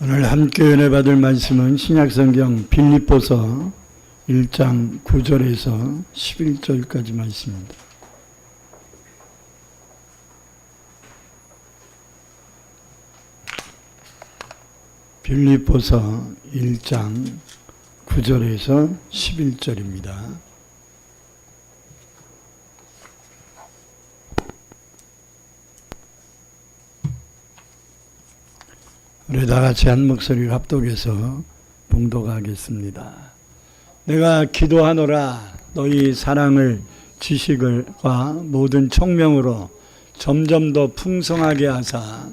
오늘 함께 은혜 받을 말씀은 신약성경 빌립보서 1장 9절에서 11절까지 말씀입니다. 빌립보서 1장 9절에서 11절입니다. 우리 다 같이 한 목소리를 합독해서 봉독하겠습니다. 내가 기도하노라 너희 사랑을 지식과 모든 총명으로 점점 더 풍성하게 하사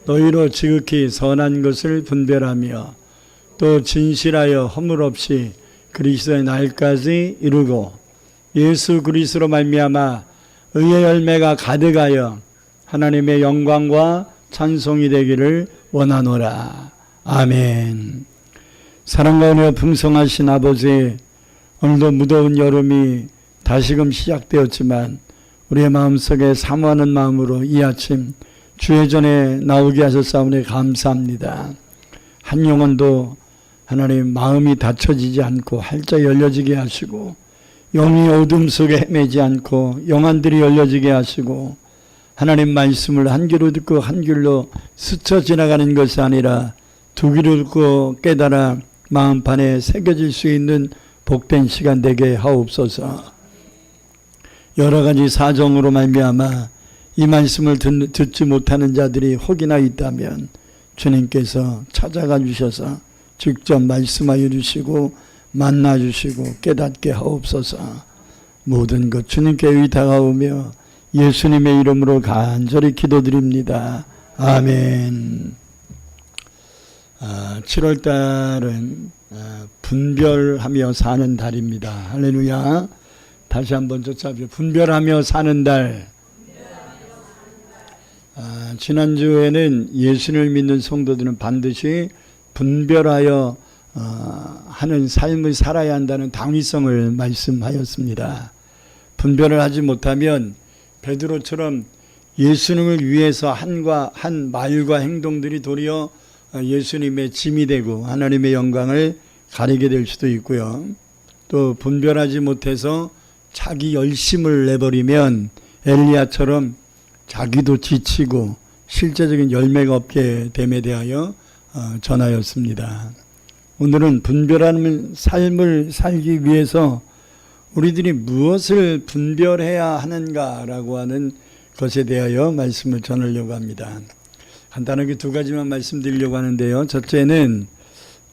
너희로 지극히 선한 것을 분별하며 또 진실하여 허물 없이 그리스도의 날까지 이루고 예수 그리스도로 말미암아 의의 열매가 가득하여 하나님의 영광과 찬송이 되기를 원하노라. 아멘. 사랑과 은혜가 풍성하신 아버지, 오늘도 무더운 여름이 다시금 시작되었지만 우리의 마음속에 사모하는 마음으로 이 아침 주의 전에 나오게 하셨사오니 감사합니다. 한 영혼도 하나님 마음이 닫혀지지 않고 활짝 열려지게 하시고 영이 어둠 속에 헤매지 않고 영안들이 열려지게 하시고 하나님 말씀을 한 귀로 듣고 한 귀로 스쳐 지나가는 것이 아니라 두 귀로 듣고 깨달아 마음판에 새겨질 수 있는 복된 시간 되게 하옵소서. 여러 가지 사정으로 말미암아 이 말씀을 듣지 못하는 자들이 혹이나 있다면 주님께서 찾아가 주셔서 직접 말씀하여 주시고 만나 주시고 깨닫게 하옵소서. 모든 것 주님께 의탁하오며 예수님의 이름으로 간절히 기도드립니다. 아멘. 7월 달은 분별하며 사는 달입니다. 할렐루야. 다시 한번 쫓아보죠. 분별하며 사는 달. 지난주에는 예수를 믿는 성도들은 반드시 분별하여 하는 삶을 살아야 한다는 당위성을 말씀하였습니다. 분별을 하지 못하면 베드로처럼 예수님을 위해서 한 말과 행동들이 도리어 예수님의 짐이 되고 하나님의 영광을 가리게 될 수도 있고요. 또 분별하지 못해서 자기 열심을 내버리면 엘리야처럼 자기도 지치고 실제적인 열매가 없게 됨에 대하여 전하였습니다. 오늘은 분별하는 삶을 살기 위해서 우리들이 무엇을 분별해야 하는가라고 하는 것에 대하여 말씀을 전하려고 합니다. 간단하게 두 가지만 말씀드리려고 하는데요. 첫째는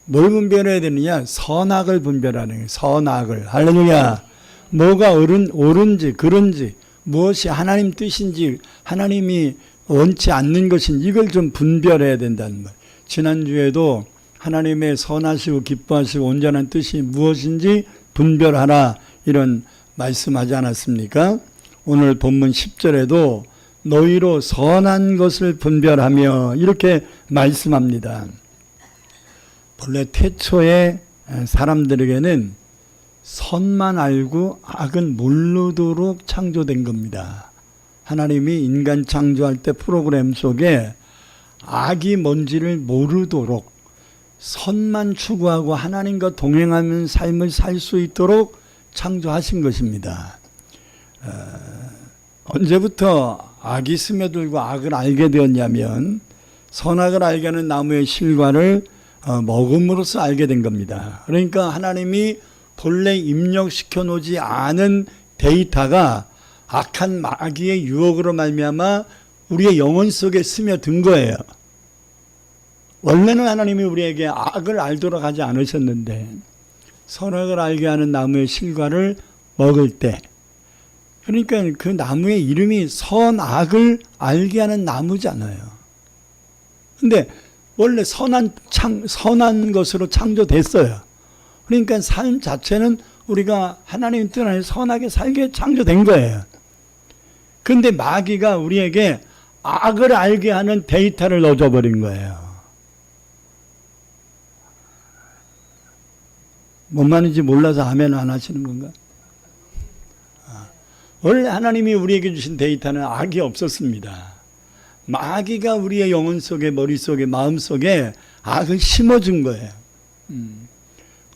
뭘 분별해야 되느냐? 선악을 분별하는 거예요. 선악을. 할렐루야. 뭐가 옳은지 그른지 무엇이 하나님 뜻인지 하나님이 원치 않는 것인지 이걸 좀 분별해야 된다는 말. 지난주에도 하나님의 선하시고 기뻐하시고 온전한 뜻이 무엇인지 분별하라 이런 말씀하지 않았습니까? 오늘 본문 10절에도 너희로 선한 것을 분별하며 이렇게 말씀합니다. 본래 태초에 사람들에게는 선만 알고 악은 모르도록 창조된 겁니다. 하나님이 인간 창조할 때 프로그램 속에 악이 뭔지를 모르도록 선만 추구하고 하나님과 동행하는 삶을 살 수 있도록 창조하신 것입니다. 언제부터 악이 스며들고 악을 알게 되었냐면 선악을 알게 하는 나무의 실과를 먹음으로써 알게 된 겁니다. 그러니까 하나님이 본래 입력시켜 놓지 않은 데이터가 악한 마귀의 유혹으로 말미암아 우리의 영혼 속에 스며든 거예요. 원래는 하나님이 우리에게 악을 알도록 하지 않으셨는데 선악을 알게 하는 나무의 실과를 먹을 때, 그러니까 그 나무의 이름이 선악을 알게 하는 나무잖아요. 근데 원래 선한 것으로 창조됐어요. 그러니까 삶 자체는 우리가 하나님 뜻 안에 선하게 살게 창조된 거예요. 근데 마귀가 우리에게 악을 알게 하는 데이터를 넣어줘버린 거예요. 뭔 말인지 몰라서 아멘 안 하시는 건가? 원래 하나님이 우리에게 주신 데이터는 악이 없었습니다. 마귀가 우리의 영혼 속에, 머릿속에, 마음속에 악을 심어준 거예요.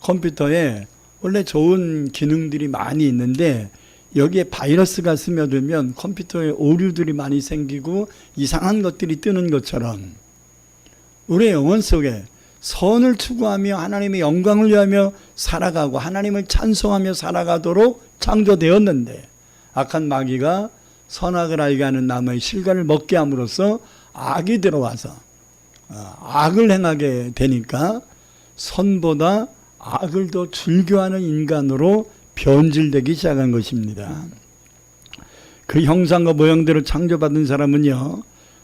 컴퓨터에 원래 좋은 기능들이 많이 있는데 여기에 바이러스가 스며들면 컴퓨터에 오류들이 많이 생기고 이상한 것들이 뜨는 것처럼 우리의 영혼 속에 선을 추구하며 하나님의 영광을 위하며 살아가고 하나님을 찬송하며 살아가도록 창조되었는데 악한 마귀가 선악을 알게 하는 나무의 실과를 먹게 함으로써 악이 들어와서 악을 행하게 되니까 선보다 악을 더 즐겨하는 인간으로 변질되기 시작한 것입니다. 그 형상과 모형대로 창조받은 사람은요,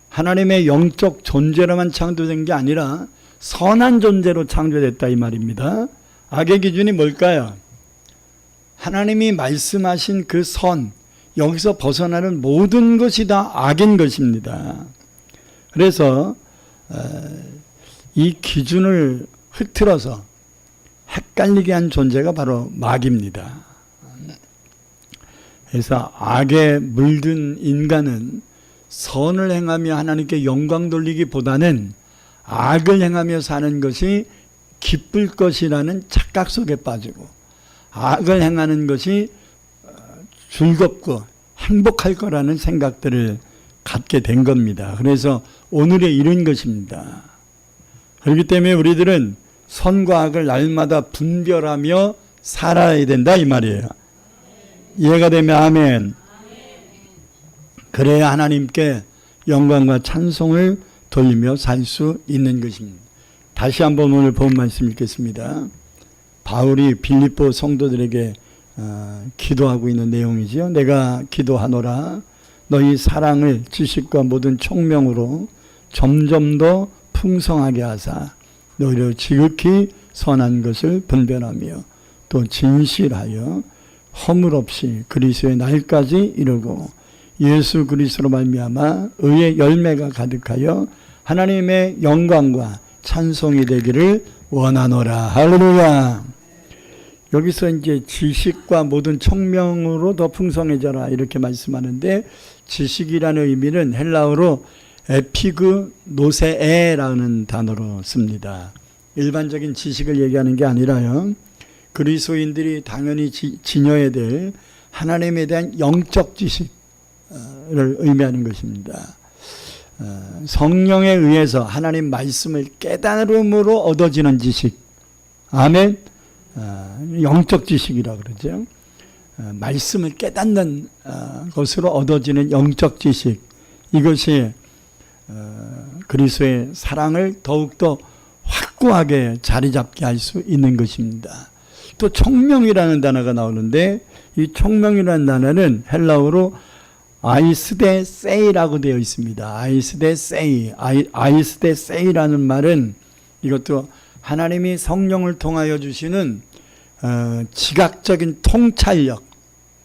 하나님의 영적 존재로만 창조된 게 아니라 선한 존재로 창조됐다 이 말입니다. 악의 기준이 뭘까요? 하나님이 말씀하신 그 선, 여기서 벗어나는 모든 것이 다 악인 것입니다. 그래서 이 기준을 흐트러서 헷갈리게 한 존재가 바로 마귀입니다. 그래서 악에 물든 인간은 선을 행하며 하나님께 영광 돌리기보다는 악을 행하며 사는 것이 기쁠 것이라는 착각 속에 빠지고 악을 행하는 것이 즐겁고 행복할 거라는 생각들을 갖게 된 겁니다. 그래서 오늘에 이른 것입니다. 그렇기 때문에 우리들은 선과 악을 날마다 분별하며 살아야 된다 이 말이에요. 이해가 되면 아멘. 그래야 하나님께 영광과 찬송을 돌리며 살 수 있는 것입니다. 다시 한번 오늘 본 말씀 읽겠습니다. 바울이 빌립보 성도들에게 기도하고 있는 내용이지요. 내가 기도하노라 너희 사랑을 지식과 모든 총명으로 점점 더 풍성하게 하사 너희를 지극히 선한 것을 분별하며 또 진실하여 허물 없이 그리스도의 날까지 이르고 예수 그리스도로 말미암아 의의 열매가 가득하여 하나님의 영광과 찬송이 되기를 원하노라. 할렐루야. 여기서 이제 지식과 모든 총명으로 더 풍성해져라 이렇게 말씀하는데 지식이라는 의미는 헬라어로 에피그노세에라는 단어로 씁니다. 일반적인 지식을 얘기하는 게 아니라요. 그리스도인들이 당연히 지녀야 될 하나님에 대한 영적 지식을 의미하는 것입니다. 성령에 의해서 하나님 말씀을 깨달음으로 얻어지는 지식. 아멘. 영적 지식이라고 그러죠. 말씀을 깨닫는 것으로 얻어지는 영적 지식. 이것이 그리스도의 사랑을 더욱더 확고하게 자리 잡게 할 수 있는 것입니다. 또 총명이라는 단어가 나오는데 이 총명이라는 단어는 헬라어로 아이스데 세이라고 되어 있습니다. 아이스데 세이. 아이스데 세이라는 말은 이것도 하나님이 성령을 통하여 주시는 지각적인 통찰력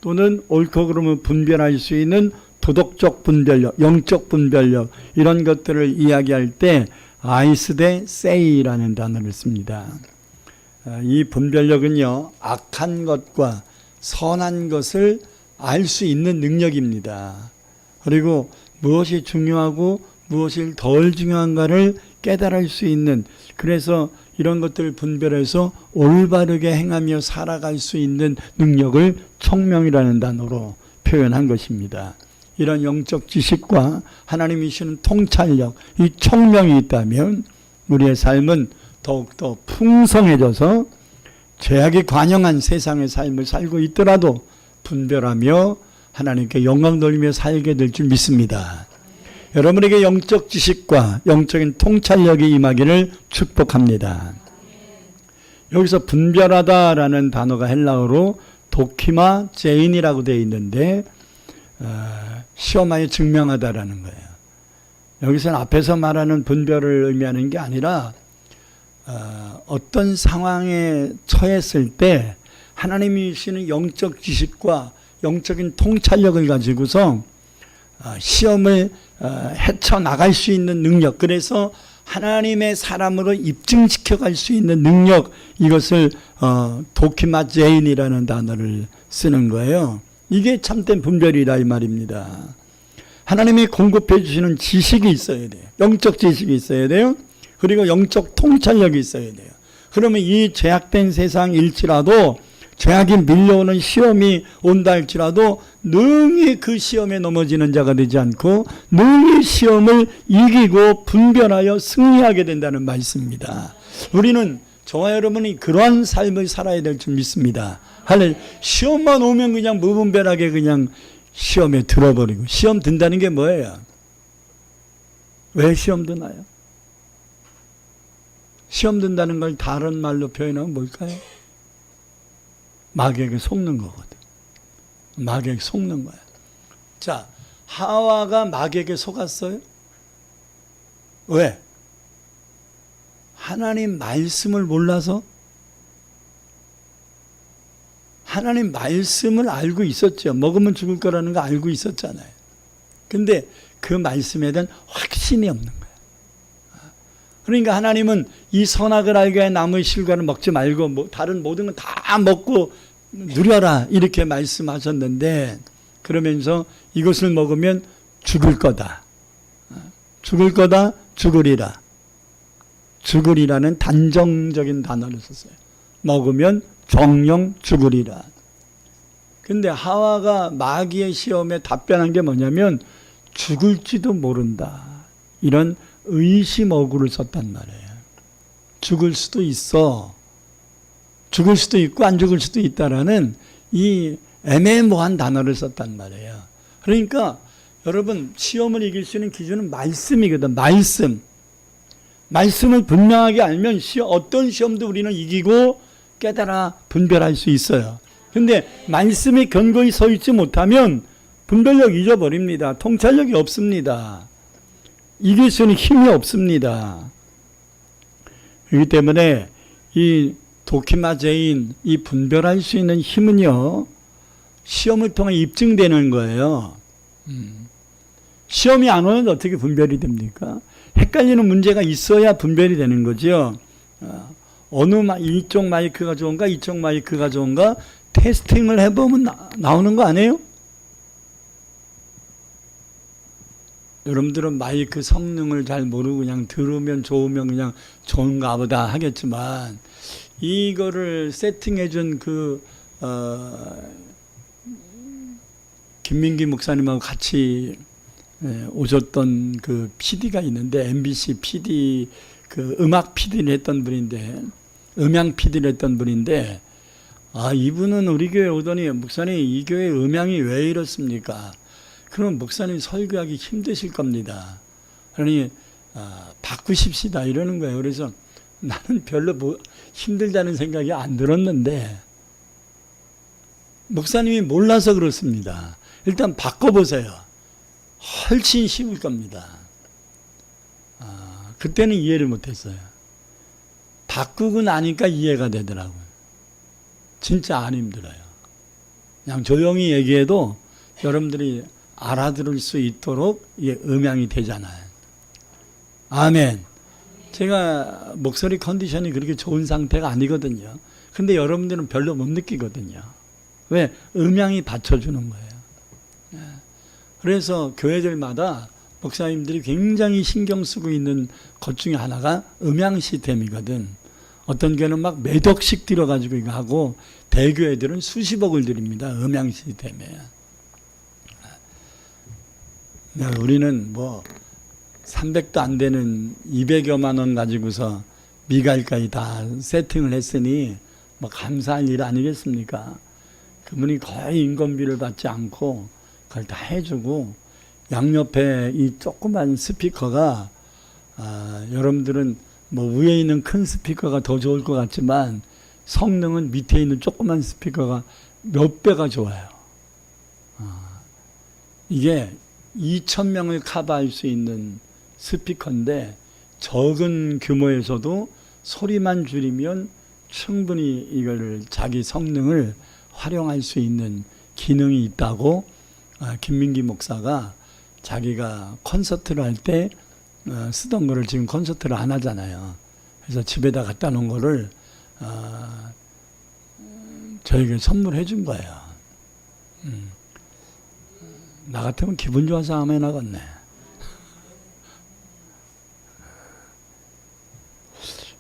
또는 옳고 그름을 분별할 수 있는 도덕적 분별력, 영적 분별력 이런 것들을 이야기할 때 아이스데 세이라는 단어를 씁니다. 이 분별력은요, 악한 것과 선한 것을 알 수 있는 능력입니다. 그리고 무엇이 중요하고 무엇이 덜 중요한가를 깨달을 수 있는, 그래서 이런 것들을 분별해서 올바르게 행하며 살아갈 수 있는 능력을 총명이라는 단어로 표현한 것입니다. 이런 영적 지식과 하나님이 주시는 통찰력, 이 총명이 있다면 우리의 삶은 더욱더 풍성해져서 죄악이 관영한 세상의 삶을 살고 있더라도 분별하며 하나님께 영광 돌리며 살게 될 줄 믿습니다. 여러분에게 영적 지식과 영적인 통찰력이 임하기를 축복합니다. 여기서 분별하다라는 단어가 헬라어로 도키마 제인이라고 되어 있는데 시험하여 증명하다라는 거예요. 여기서는 앞에서 말하는 분별을 의미하는 게 아니라 어떤 상황에 처했을 때 하나님이 주시는 영적 지식과 영적인 통찰력을 가지고서 시험을 헤쳐나갈 수 있는 능력, 그래서 하나님의 사람으로 입증시켜 갈 수 있는 능력, 이것을 도키마 제인이라는 단어를 쓰는 거예요. 이게 참된 분별이라 이 말입니다. 하나님이 공급해 주시는 지식이 있어야 돼요. 영적 지식이 있어야 돼요. 그리고 영적 통찰력이 있어야 돼요. 그러면 이 죄악된 세상일지라도 죄악이 밀려오는 시험이 온다 할지라도 능히 그 시험에 넘어지는 자가 되지 않고 능히 시험을 이기고 분별하여 승리하게 된다는 말씀입니다. 우리는 저와 여러분이 그러한 삶을 살아야 될 줄 믿습니다. 시험만 오면 그냥 무분별하게 그냥 시험에 들어버리고, 시험 든다는 게 뭐예요? 왜 시험 드나요? 시험 든다는 걸 다른 말로 표현하면 뭘까요? 마귀에게 속는 거거든. 마귀에게 속는 거야. 자, 하와가 마귀에게 속았어요? 왜? 하나님 말씀을 몰라서? 하나님 말씀을 알고 있었죠. 먹으면 죽을 거라는 거 알고 있었잖아요. 근데 그 말씀에 대한 확신이 없는 거예요. 그러니까 하나님은 이 선악을 알게 할 나무의 실과를 먹지 말고 다른 모든 건 다 먹고 누려라 이렇게 말씀하셨는데, 그러면서 이것을 먹으면 죽을 거다. 죽을 거다, 죽으리라. 죽으리라는 단정적인 단어를 썼어요. 먹으면 정령 죽으리라. 근데 하와가 마귀의 시험에 답변한 게 뭐냐면 죽을지도 모른다. 이런 의심 어구를 썼단 말이에요. 죽을 수도 있어. 죽을 수도 있고 안 죽을 수도 있다라는 이 애매모호한 단어를 썼단 말이에요. 그러니까 여러분, 시험을 이길 수 있는 기준은 말씀이거든. 말씀을 분명하게 알면 어떤 시험도 우리는 이기고 깨달아 분별할 수 있어요. 근데 말씀이 견고히 서 있지 못하면 분별력 잊어버립니다. 통찰력이 없습니다. 이길 수 있는 힘이 없습니다. 그렇기 때문에 이 도키마제인 이 분별할 수 있는 힘은요, 시험을 통해 입증되는 거예요. 시험이 안 오면 어떻게 분별이 됩니까? 헷갈리는 문제가 있어야 분별이 되는 거죠. 이쪽 마이크가 좋은가 이쪽 마이크가 좋은가 테스팅을 해보면 나오는 거 아니에요? 여러분들은 마이크 성능을 잘 모르고 그냥 들으면 좋으면 그냥 좋은가 보다 하겠지만, 이거를 세팅해준 김민기 목사님하고 같이 오셨던 그 PD가 있는데, MBC PD, 그 음악 PD를 했던 분인데, 음향 PD를 했던 분인데, 이분은 우리 교회 오더니, 목사님, 이 교회 음향이 왜 이렇습니까? 그럼 목사님 설교하기 힘드실 겁니다. 그러니, 바꾸십시다. 이러는 거예요. 그래서 나는 별로 힘들다는 생각이 안 들었는데, 목사님이 몰라서 그렇습니다. 일단 바꿔보세요. 훨씬 쉬울 겁니다. 그때는 이해를 못했어요. 바꾸고 나니까 이해가 되더라고요. 진짜 안 힘들어요. 그냥 조용히 얘기해도 여러분들이 알아들을 수 있도록 이게 음향이 되잖아요. 아멘. 제가 목소리 컨디션이 그렇게 좋은 상태가 아니거든요. 근데 여러분들은 별로 못 느끼거든요. 왜? 음향이 받쳐주는 거예요. 그래서 교회들마다 목사님들이 굉장히 신경 쓰고 있는 것 중에 하나가 음향 시스템이거든. 어떤 교회는 막 몇 억씩 들여가지고 이거 하고, 대교회들은 수십억을 들입니다. 음향 시스템에. 우리는 300도 안 되는 200여만 원 가지고서 미갈까지 다 세팅을 했으니 감사할 일 아니겠습니까? 그분이 거의 인건비를 받지 않고 그걸 다 해주고, 양옆에 이 조그만 스피커가, 여러분들은 위에 있는 큰 스피커가 더 좋을 것 같지만 성능은 밑에 있는 조그만 스피커가 몇 배가 좋아요. 이게 2,000명을 커버할 수 있는 스피커인데, 적은 규모에서도 소리만 줄이면 충분히 이걸 자기 성능을 활용할 수 있는 기능이 있다고 김민기 목사가 자기가 콘서트를 할 때 쓰던 거를, 지금 콘서트를 안 하잖아요. 그래서 집에다 갖다 놓은 거를 저에게 선물해 준 거예요. 나 같으면 기분 좋아서 아멘 하겠네.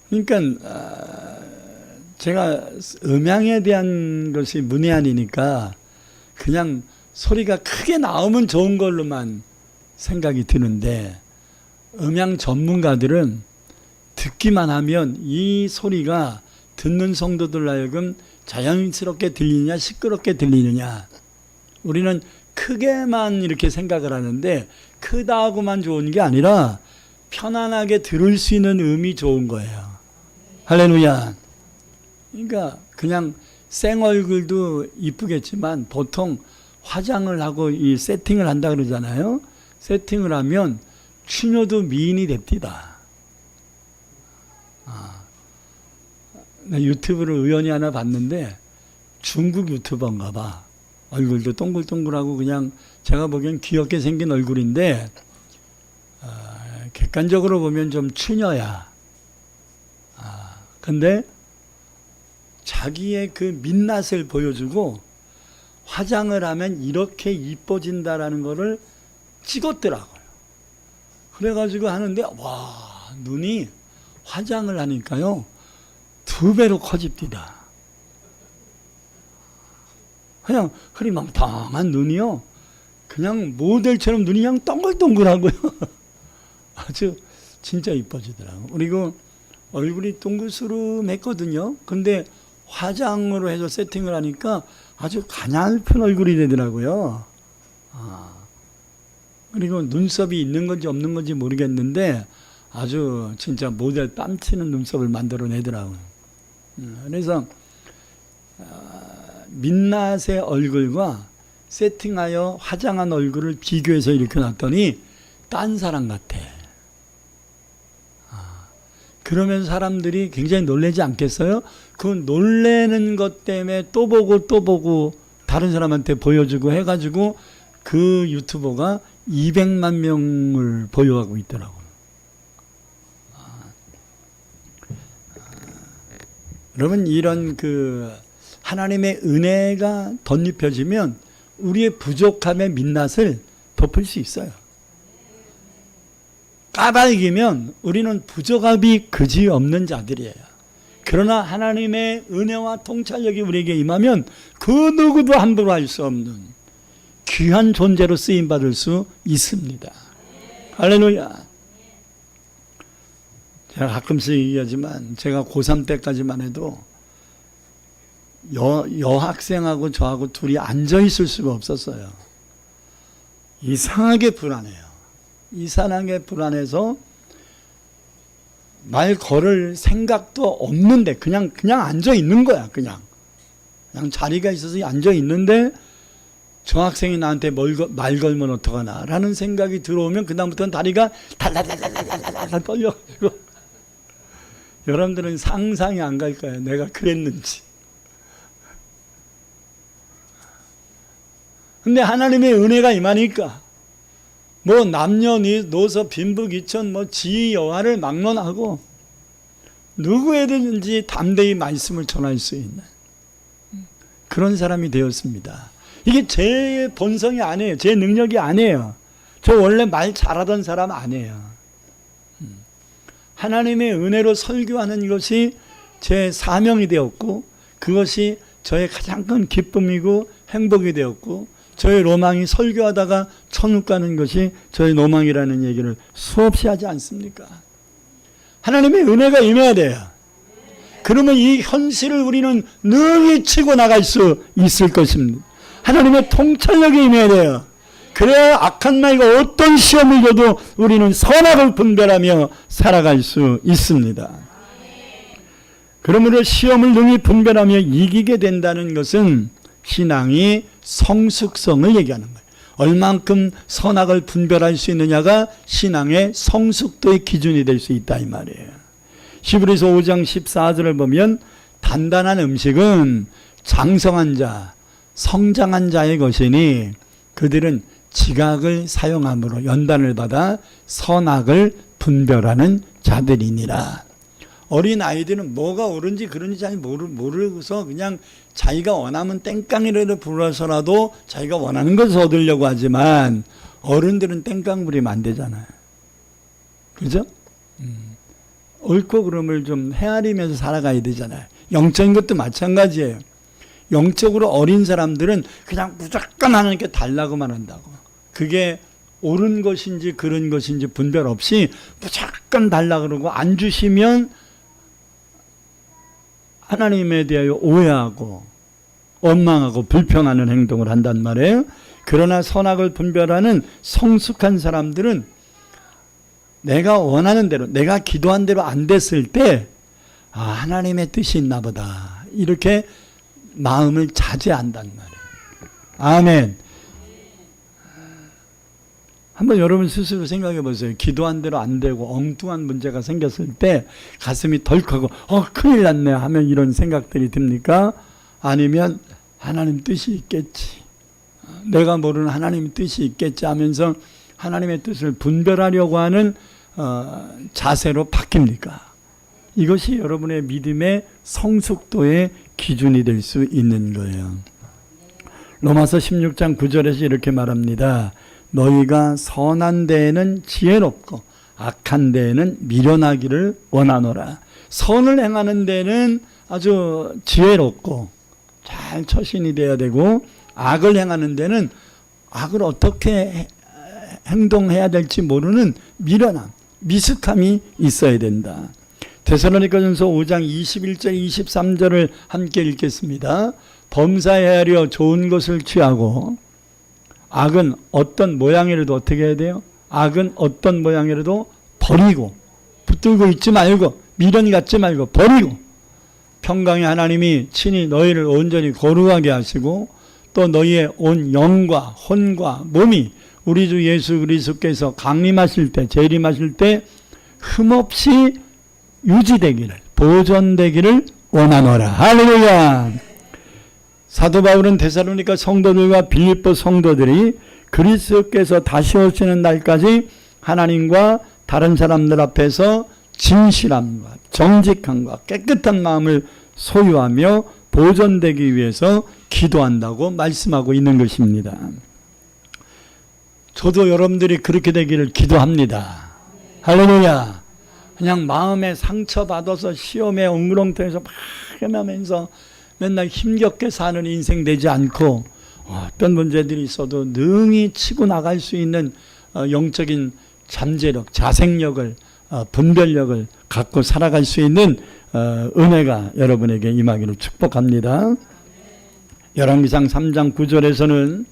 그러니까 제가 음향에 대한 것이 문외한이니까 그냥 소리가 크게 나오면 좋은 걸로만 생각이 드는데, 음향 전문가들은 듣기만 하면 이 소리가 듣는 성도들 하여금 자연스럽게 들리느냐 시끄럽게 들리느냐, 우리는 크게만 이렇게 생각을 하는데, 크다고만 좋은 게 아니라 편안하게 들을 수 있는 음이 좋은 거예요. 할렐루야. 그러니까 그냥 생 얼굴도 이쁘겠지만 보통 화장을 하고 이 세팅을 한다 그러잖아요. 세팅을 하면 추녀도 미인이 됩니다. 유튜브를 우연히 하나 봤는데 중국 유튜버인가 봐. 얼굴도 동글동글하고 그냥 제가 보기엔 귀엽게 생긴 얼굴인데 객관적으로 보면 좀 추녀야. 근데 자기의 그 민낯을 보여주고 화장을 하면 이렇게 이뻐진다라는 거를 찍었더라고요. 그래가지고 하는데 와, 눈이 화장을 하니까요 2배로 커집니다. 그냥 흐리망탕한 눈이요, 그냥 모델처럼 눈이 그냥 동글동글하고요. 아주 진짜 이뻐지더라고요. 그리고 얼굴이 동글스름했거든요. 근데 화장으로 해서 세팅을 하니까 아주 가냘픈 얼굴이 되더라고요. 그리고 눈썹이 있는 건지 없는 건지 모르겠는데 아주 진짜 모델 뺨치는 눈썹을 만들어내더라고요. 그래서 민낯의 얼굴과 세팅하여 화장한 얼굴을 비교해서 이렇게 놨더니 딴 사람 같아. 그러면 사람들이 굉장히 놀라지 않겠어요? 그 놀래는 것 때문에 또 보고 다른 사람한테 보여주고 해가지고 그 유튜버가 200만 명을 보유하고 있더라고요. 여러분, 이런 그 하나님의 은혜가 덧입혀지면 우리의 부족함의 민낯을 덮을 수 있어요. 까닭이면 우리는 부족함이 그지없는 자들이에요. 그러나 하나님의 은혜와 통찰력이 우리에게 임하면 그 누구도 함부로 할 수 없는 귀한 존재로 쓰임받을 수 있습니다. 할렐루야. 제가 가끔씩 얘기하지만 제가 고3 때까지만 해도 여학생하고 저하고 둘이 앉아있을 수가 없었어요. 이상하게 불안해요. 이상하게 불안해서 말 걸을 생각도 없는데 그냥 앉아 있는 거야. 그냥 자리가 있어서 앉아 있는데 저 학생이 나한테 말 걸면 어떡하나 라는 생각이 들어오면 그다음부터는 다리가 달달달달달달 떨려가지고 여러분들은 상상이 안 갈 거예요. 내가 그랬는지. 근데 하나님의 은혜가 임하니까 뭐 남녀노소 빈부귀천 뭐 지위 여하를 막론하고 누구에든지 담대히 말씀을 전할 수 있는 그런 사람이 되었습니다. 이게 제 본성이 아니에요. 제 능력이 아니에요. 저 원래 말 잘하던 사람 아니에요. 하나님의 은혜로 설교하는 것이 제 사명이 되었고 그것이 저의 가장 큰 기쁨이고 행복이 되었고 저의 로망이 설교하다가 천국 가는 것이 저의 로망이라는 얘기를 수없이 하지 않습니까? 하나님의 은혜가 임해야 돼요. 그러면 이 현실을 우리는 능히 치고 나갈 수 있을 것입니다. 하나님의 통찰력이 임해야 돼요. 그래야 악한 마귀가 어떤 시험을 줘도 우리는 선악을 분별하며 살아갈 수 있습니다. 그러므로 시험을 능히 분별하며 이기게 된다는 것은 신앙이 성숙성을 얘기하는 거예요. 얼만큼 선악을 분별할 수 있느냐가 신앙의 성숙도의 기준이 될 수 있다 이 말이에요. 히브리서 5장 14절을 보면 단단한 음식은 장성한 자, 성장한 자의 것이니 그들은 지각을 사용함으로 연단을 받아 선악을 분별하는 자들이니라. 어린 아이들은 뭐가 옳은지 그런지 잘 모르고서 그냥 자기가 원하면 땡깡이라도 불어서라도 자기가 원하는 것을 얻으려고 하지만 어른들은 땡깡 부리면 안 되잖아요. 그죠? 옳고 그름을 좀 헤아리면서 살아가야 되잖아요. 영적인 것도 마찬가지예요. 영적으로 어린 사람들은 그냥 무조건 하나님께 달라고만 한다고. 그게 옳은 것인지 그른 것인지 분별 없이 무조건 달라 그러고 안 주시면 하나님에 대하여 오해하고 원망하고 불평하는 행동을 한단 말이에요. 그러나 선악을 분별하는 성숙한 사람들은 내가 원하는 대로, 내가 기도한 대로 안 됐을 때 하나님의 뜻이 있나 보다 이렇게 마음을 자제한단 말이에요. 아멘. 한번 여러분 스스로 생각해 보세요. 기도한 대로 안 되고 엉뚱한 문제가 생겼을 때 가슴이 덜컥하고 큰일 났네 하면 이런 생각들이 듭니까? 아니면 하나님 뜻이 있겠지, 내가 모르는 하나님의 뜻이 있겠지 하면서 하나님의 뜻을 분별하려고 하는 자세로 바뀝니까? 이것이 여러분의 믿음의 성숙도의 기준이 될 수 있는 거예요. 로마서 16장 9절에서 이렇게 말합니다. 너희가 선한 데에는 지혜롭고 악한 데에는 미련하기를 원하노라. 선을 행하는 데는 아주 지혜롭고 잘 처신이 돼야 되고, 악을 행하는 데는 악을 어떻게 행동해야 될지 모르는 미련함, 미숙함이 있어야 된다. 데살로니가전서 5장 21절 23절을 함께 읽겠습니다. 범사에 하려 좋은 것을 취하고 악은 어떤 모양이라도 어떻게 해야 돼요? 악은 어떤 모양이라도 버리고, 붙들고 있지 말고, 미련 갖지 말고 버리고, 평강의 하나님이 친히 너희를 온전히 거룩하게 하시고 또 너희의 온 영과 혼과 몸이 우리 주 예수 그리스도께서 강림하실 때, 재림하실 때 흠없이 유지되기를, 보존되기를 원하노라. 할렐루야. 사도 바울은 데살로니가 성도들과 빌립보 성도들이 그리스도께서 다시 오시는 날까지 하나님과 다른 사람들 앞에서 진실함과 정직함과 깨끗한 마음을 소유하며 보존되기 위해서 기도한다고 말씀하고 있는 것입니다. 저도 여러분들이 그렇게 되기를 기도합니다. 할렐루야. 그냥 마음에 상처받아서 시험에 엉그렁텅해서 막 헤매면서 맨날 힘겹게 사는 인생 되지 않고, 어떤 문제들이 있어도 능히 치고 나갈 수 있는 영적인 잠재력, 자생력을, 분별력을 갖고 살아갈 수 있는 은혜가 여러분에게 임하기를 축복합니다. 열왕기상 3장 9절에서는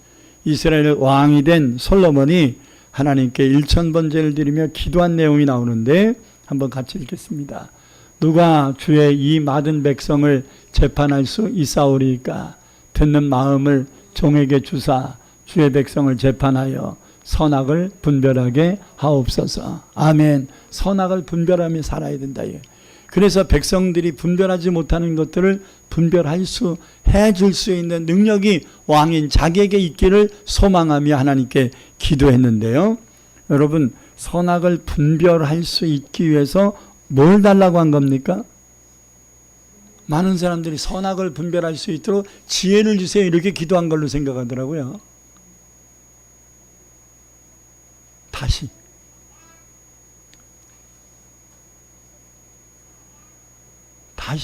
이스라엘 왕이 된 솔로몬이 하나님께 1000번제를 드리며 기도한 내용이 나오는데 한번 같이 읽겠습니다. 누가 주의 이 많은 백성을 재판할 수 있사오리까? 듣는 마음을 종에게 주사 주의 백성을 재판하여 선악을 분별하게 하옵소서. 아멘. 선악을 분별하며 살아야 된다. 그래서 백성들이 분별하지 못하는 것들을 분별할 수, 해줄 수 있는 능력이 왕인 자기에게 있기를 소망하며 하나님께 기도했는데요. 여러분, 선악을 분별할 수 있기 위해서 뭘 달라고 한 겁니까? 많은 사람들이 선악을 분별할 수 있도록 지혜를 주세요 이렇게 기도한 걸로 생각하더라고요. 다시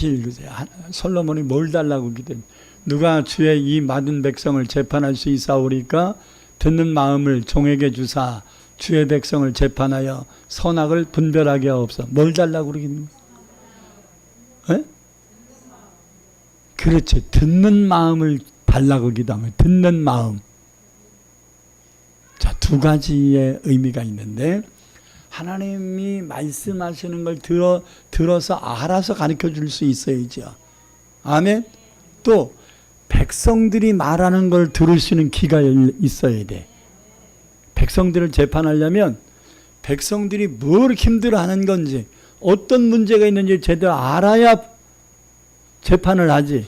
읽으세요. 솔로몬이 뭘 달라고 기도했는지. 누가 주의 이 많은 백성을 재판할 수 있사오리까? 듣는 마음을 종에게 주사 주의 백성을 재판하여 선악을 분별하게 하옵소서. 뭘 달라고 그러겠는가? 그렇지. 듣는 마음을 달라고 기도하면 듣는 마음. 자, 두 가지의 의미가 있는데, 하나님이 말씀하시는 걸 들어서 알아서 가르쳐 줄 수 있어야죠. 아멘. 또 백성들이 말하는 걸 들을 수 있는 귀가 있어야 돼. 백성들을 재판하려면 백성들이 뭘 힘들어하는 건지, 어떤 문제가 있는지 제대로 알아야 재판을 하지,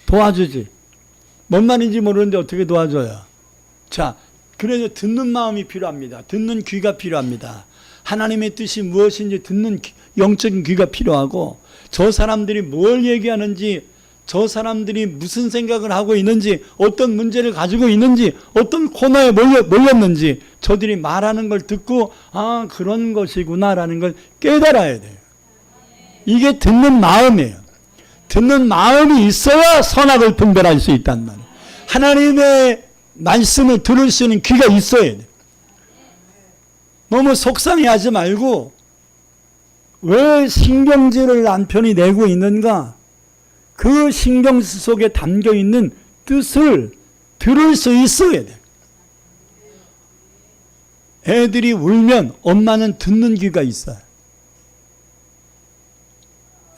도와주지. 뭔 말인지 모르는데 어떻게 도와줘요? 자, 그래서 듣는 마음이 필요합니다. 듣는 귀가 필요합니다. 하나님의 뜻이 무엇인지 듣는 영적인 귀가 필요하고, 저 사람들이 뭘 얘기하는지, 저 사람들이 무슨 생각을 하고 있는지, 어떤 문제를 가지고 있는지, 어떤 코너에 몰렸는지 저들이 말하는 걸 듣고 아 그런 것이구나라는 걸 깨달아야 돼요. 이게 듣는 마음이에요. 듣는 마음이 있어야 선악을 분별할 수 있단 말이에요. 하나님의 말씀을 들을 수 있는 귀가 있어야 돼요. 너무 속상해하지 말고 왜 신경질을 남편이 내고 있는가, 그 신경 속에 담겨 있는 뜻을 들을 수 있어야 돼. 애들이 울면 엄마는 듣는 귀가 있어요.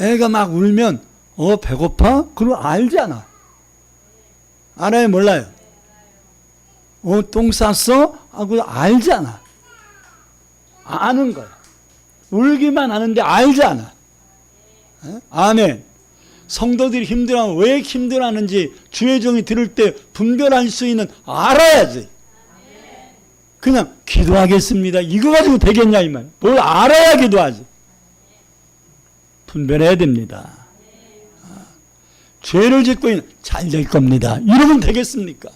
애가 막 울면 배고파? 그걸 알잖아. 알아요? 몰라요? 똥 쌌어? 그걸 알잖아. 아는 거야. 울기만 하는데 알잖아. 아멘. 성도들이 힘들어하면 왜 힘들어하는지 주의 종이 들을 때 분별할 수 있는 알아야지. 그냥 기도하겠습니다 이거 가지고 되겠냐 이 말. 뭘 알아야 기도하지. 분별해야 됩니다. 죄를 짓고 있는 잘 될 겁니다 이러면 되겠습니까?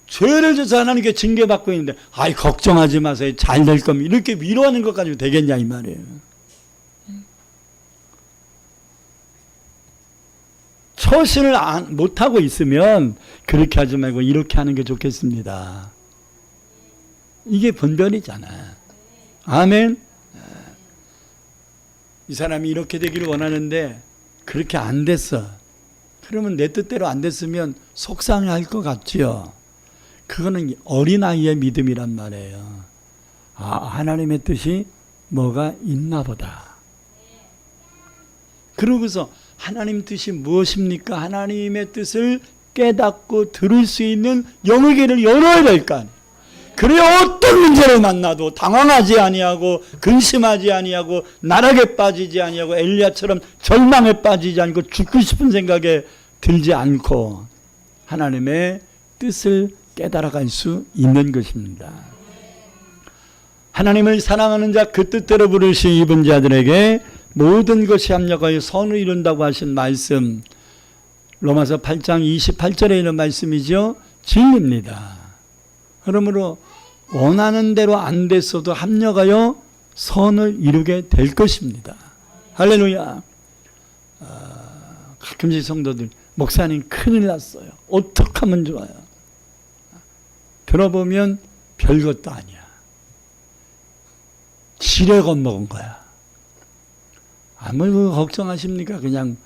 죄를 져서 하나님께 징계받고 있는데 아이 걱정하지 마세요 잘 될 겁니다 이렇게 위로하는 것 가지고 되겠냐 이 말이에요. 처신을 못하고 있으면 그렇게 하지 말고 이렇게 하는 게 좋겠습니다. 이게 분별이잖아. 아멘. 이 사람이 이렇게 되기를 원하는데 그렇게 안 됐어. 그러면 내 뜻대로 안 됐으면 속상해할 것 같지요. 그거는 어린아이의 믿음이란 말이에요. 하나님의 뜻이 뭐가 있나 보다. 그러고서 하나님 뜻이 무엇입니까? 하나님의 뜻을 깨닫고 들을 수 있는 영의 길을 열어야 될 거 아니에요. 그래야 어떤 문제를 만나도 당황하지 아니하고 근심하지 아니하고 나락에 빠지지 아니하고 엘리야처럼 절망에 빠지지 않고 죽고 싶은 생각에 들지 않고 하나님의 뜻을 깨달아갈 수 있는 것입니다. 하나님을 사랑하는 자 그 뜻대로 부르시 입은 자들에게 모든 것이 합력하여 선을 이룬다고 하신 말씀, 로마서 8장 28절에 있는 말씀이죠. 진리입니다. 그러므로 원하는 대로 안 됐어도 합력하여 선을 이루게 될 것입니다. 할렐루야. 가끔씩 성도들 목사님 큰일 났어요. 어떻게 하면 좋아요? 들어보면 별것도 아니야. 지뢰 겁먹은 거야. 아무 걱정하십니까? 그냥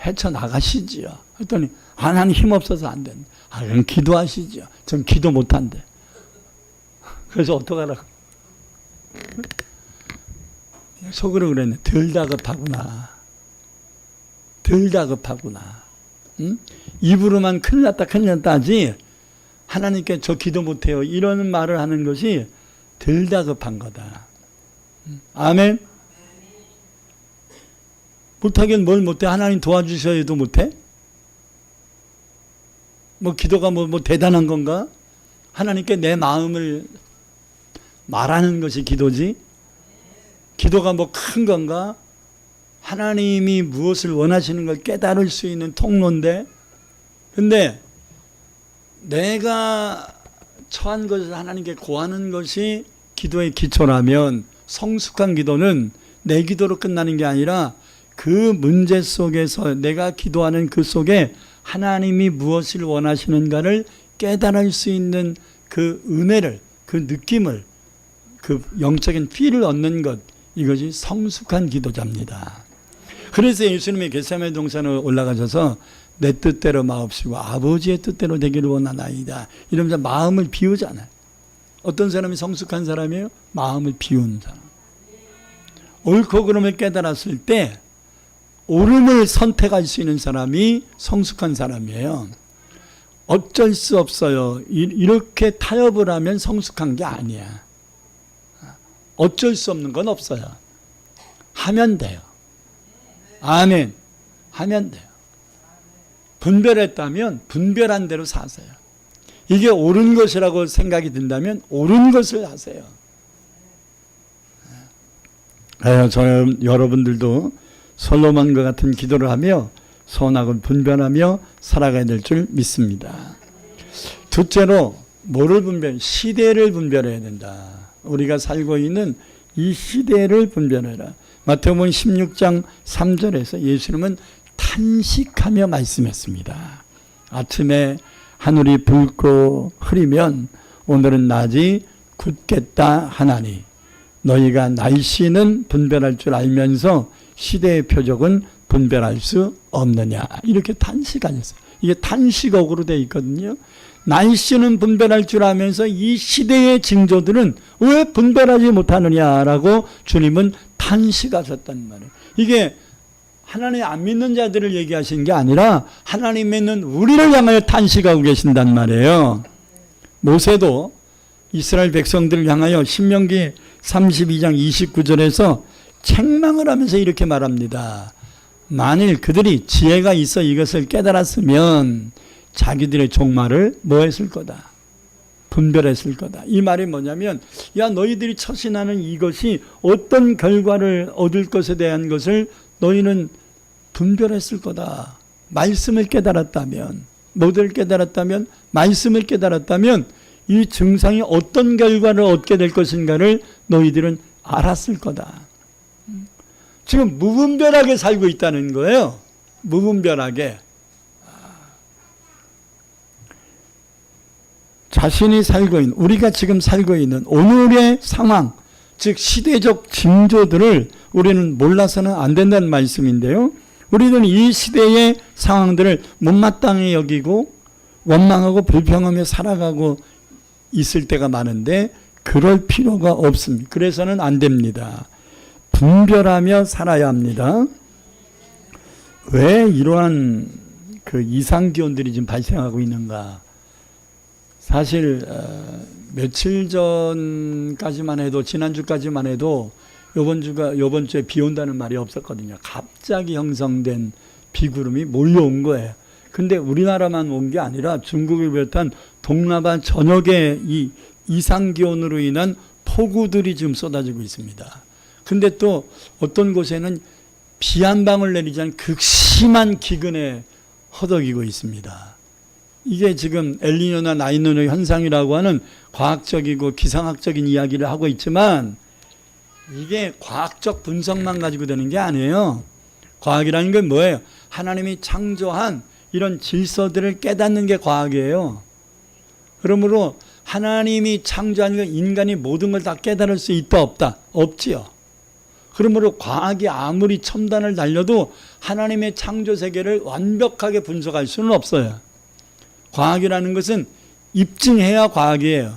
헤쳐나가시지요. 했더니 나는 힘없어서 안 된다. 그럼 기도하시죠. 전 기도 못한대. 그래서 어떡하라고. 속으로 그랬네. 덜 다급하구나. 덜 다급하구나. 응? 입으로만 큰일 났다 큰일 났다 하지 하나님께 저 기도 못해요 이런 말을 하는 것이 덜 다급한 거다. 아멘. 못하긴 뭘 못해? 하나님 도와주셔야 해도 못해? 기도가 대단한 건가? 하나님께 내 마음을 말하는 것이 기도지? 기도가 큰 건가? 하나님이 무엇을 원하시는 걸 깨달을 수 있는 통로인데, 근데 내가 처한 것을 하나님께 고하는 것이 기도의 기초라면 성숙한 기도는 내 기도로 끝나는 게 아니라 그 문제 속에서 내가 기도하는 그 속에 하나님이 무엇을 원하시는가를 깨달을 수 있는 그 은혜를, 그 느낌을, 그 영적인 피를 얻는 것, 이것이 성숙한 기도자입니다. 그래서 예수님이 겟세마네 동산에 올라가셔서 내 뜻대로 마옵시고 아버지의 뜻대로 되기를 원하나이다 이러면서 마음을 비우잖아요. 어떤 사람이 성숙한 사람이에요? 마음을 비우는 사람. 옳고 그름을 깨달았을 때 옳음을 선택할 수 있는 사람이 성숙한 사람이에요. 어쩔 수 없어요. 이렇게 타협을 하면 성숙한 게 아니야. 어쩔 수 없는 건 없어요. 하면 돼요. 아멘. 하면 돼요. 분별했다면 분별한 대로 사세요. 이게 옳은 것이라고 생각이 든다면 옳은 것을 하세요. 저는 여러분들도 솔로몬과 같은 기도를 하며 선악을 분별하며 살아가야 될 줄 믿습니다. 둘째로 뭐를 시대를 분별해야 된다. 우리가 살고 있는 이 시대를 분별해라. 마태복음 16장 3절에서 예수님은 탄식하며 말씀했습니다. 아침에 하늘이 붉고 흐리면 오늘은 낮이 굳겠다 하나니 너희가 날씨는 분별할 줄 알면서 시대의 표적은 분별할 수 없느냐. 이렇게 탄식하셨어요. 이게 탄식어구로 되어 있거든요. 날씨는 분별할 줄 알면서 이 시대의 징조들은 왜 분별하지 못하느냐라고 주님은 탄식하셨단 말이에요. 이게 하나님 안 믿는 자들을 얘기하시는 게 아니라 하나님 믿는 우리를 향하여 탄식하고 계신단 말이에요. 모세도 이스라엘 백성들을 향하여 신명기 32장 29절에서 책망을 하면서 이렇게 말합니다. 만일 그들이 지혜가 있어 이것을 깨달았으면 자기들의 종말을 뭐 했을 거다? 분별했을 거다. 이 말이 뭐냐면 야 너희들이 처신하는 이것이 어떤 결과를 얻을 것에 대한 것을 너희는 분별했을 거다. 말씀을 깨달았다면, 뭐를 깨달았다면, 말씀을 깨달았다면 이 증상이 어떤 결과를 얻게 될 것인가를 너희들은 알았을 거다. 지금 무분별하게 살고 있다는 거예요. 무분별하게. 자신이 살고 있는, 우리가 지금 살고 있는 오늘의 상황, 즉 시대적 징조들을 우리는 몰라서는 안 된다는 말씀인데요. 우리는 이 시대의 상황들을 못마땅히 여기고 원망하고 불평하며 살아가고 있을 때가 많은데 그럴 필요가 없습니다. 그래서는 안 됩니다. 분별하며 살아야 합니다. 왜 이러한 그 이상 기온들이 지금 발생하고 있는가? 사실 며칠 전까지만 해도 지난주까지만 해도 이번 주에 비 온다는 말이 없었거든요. 갑자기 형성된 비구름이 몰려온 거예요. 근데 우리나라만 온 게 아니라 중국을 비롯한 동남아 전역에 이 이상 기온으로 인한 폭우들이 지금 쏟아지고 있습니다. 근데 또 어떤 곳에는 비 한 방울 내리지 않은 극심한 기근에 허덕이고 있습니다. 이게 지금 엘니뇨나 라니뇨 현상이라고 하는 과학적이고 기상학적인 이야기를 하고 있지만 이게 과학적 분석만 가지고 되는 게 아니에요. 과학이라는 건 뭐예요? 하나님이 창조한 이런 질서들을 깨닫는 게 과학이에요. 그러므로 하나님이 창조한 건 인간이 모든 걸 다 깨달을 수 있다 없다? 없지요. 그러므로 과학이 아무리 첨단을 달려도 하나님의 창조 세계를 완벽하게 분석할 수는 없어요. 과학이라는 것은 입증해야 과학이에요.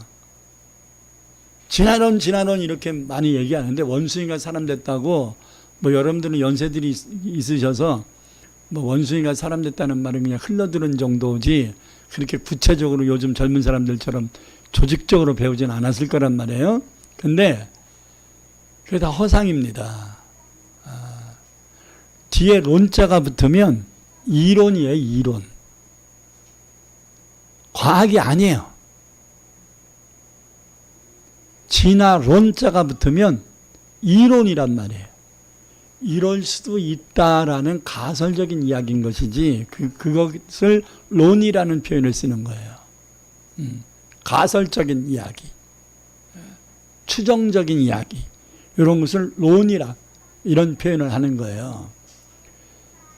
진화론 이렇게 많이 얘기하는데 원숭이가 사람 됐다고 뭐 여러분들은 연세들이 있으셔서 뭐 원숭이가 사람 됐다는 말은 그냥 흘러들은 정도지 그렇게 구체적으로 요즘 젊은 사람들처럼 조직적으로 배우진 않았을 거란 말이에요. 근데 그게 다 허상입니다. 뒤에 론자가 붙으면 이론이에요. 이론. 과학이 아니에요. 진화론자가 붙으면 이론이란 말이에요. 이럴 수도 있다라는 가설적인 이야기인 것이지 그것을 론이라는 표현을 쓰는 거예요. 가설적인 이야기, 추정적인 이야기 이런 것을 론이라 이런 표현을 하는 거예요.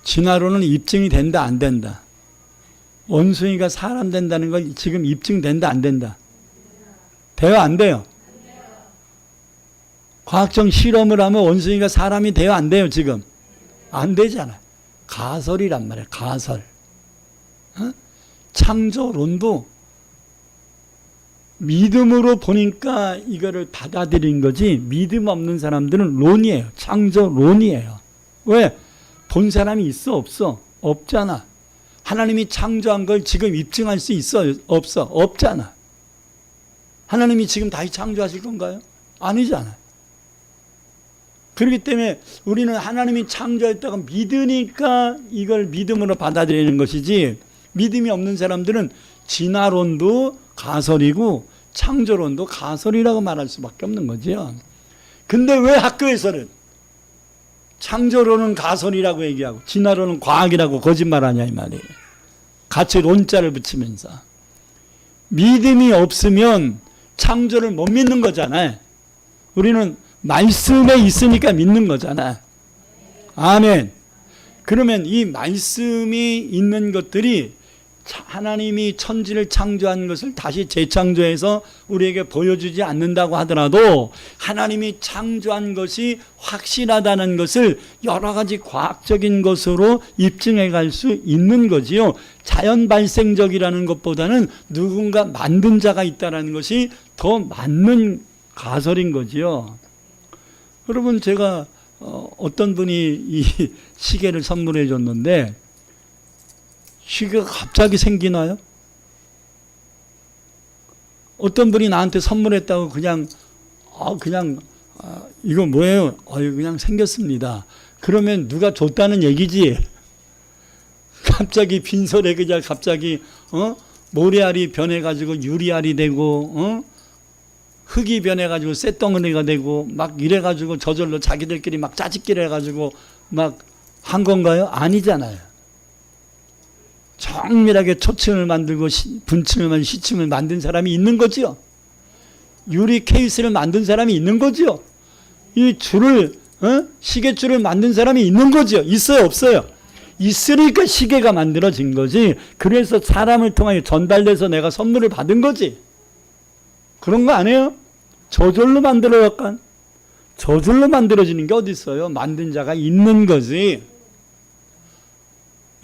진화론은 입증이 된다 안 된다. 원숭이가 사람 된다는 건 지금 입증된다 안 된다. 돼요 안 돼요? 과학적 실험을 하면 원숭이가 사람이 돼요 안 돼요 지금? 안 되잖아요. 가설이란 말이에요. 가설. 창조론도 믿음으로 보니까 이거를 받아들인 거지 믿음 없는 사람들은 론이에요. 창조론이에요. 왜? 본 사람이 있어 없어? 없잖아. 하나님이 창조한 걸 지금 입증할 수 있어 없어? 없잖아. 하나님이 지금 다시 창조하실 건가요? 아니잖아. 그렇기 때문에 우리는 하나님이 창조했다고 믿으니까 이걸 믿음으로 받아들이는 것이지 믿음이 없는 사람들은 진화론도 가설이고 창조론도 가설이라고 말할 수밖에 없는 거죠. 근데 왜 학교에서는 창조론은 가설이라고 얘기하고 진화론은 과학이라고 거짓말하냐 이 말이에요. 같이 론자를 붙이면서. 믿음이 없으면 창조를 못 믿는 거잖아요. 우리는 말씀에 있으니까 믿는 거잖아요. 아멘. 그러면 이 말씀이 있는 것들이 하나님이 천지를 창조한 것을 다시 재창조해서 우리에게 보여주지 않는다고 하더라도 하나님이 창조한 것이 확실하다는 것을 여러 가지 과학적인 것으로 입증해 갈 수 있는 거지요. 자연 발생적이라는 것보다는 누군가 만든 자가 있다는 것이 더 맞는 가설인 거지요. 여러분, 제가 어떤 분이 이 시계를 선물해 줬는데 시계가 갑자기 생기나요? 어떤 분이 나한테 선물했다고 그냥 이거 뭐예요? 그냥 생겼습니다. 그러면 누가 줬다는 얘기지. 갑자기 빈설에 그냥 갑자기 모래알이 변해가지고 유리알이 되고 흙이 변해가지고 쇳덩어리가 되고 막 이래가지고 저절로 자기들끼리 막 짜집기를 해가지고 막 한 건가요? 아니잖아요. 정밀하게 초층을 만들고 분층을 시층을 만든 사람이 있는 거죠. 유리 케이스를 만든 사람이 있는 거죠. 이 줄을 시계줄을 만든 사람이 있는 거죠. 있어요, 없어요? 있으니까 시계가 만들어진 거지. 그래서 사람을 통하여 전달돼서 내가 선물을 받은 거지. 그런 거 아니에요? 저절로 만들어졌간 저절로 만들어지는 게 어디 있어요? 만든 자가 있는 거지.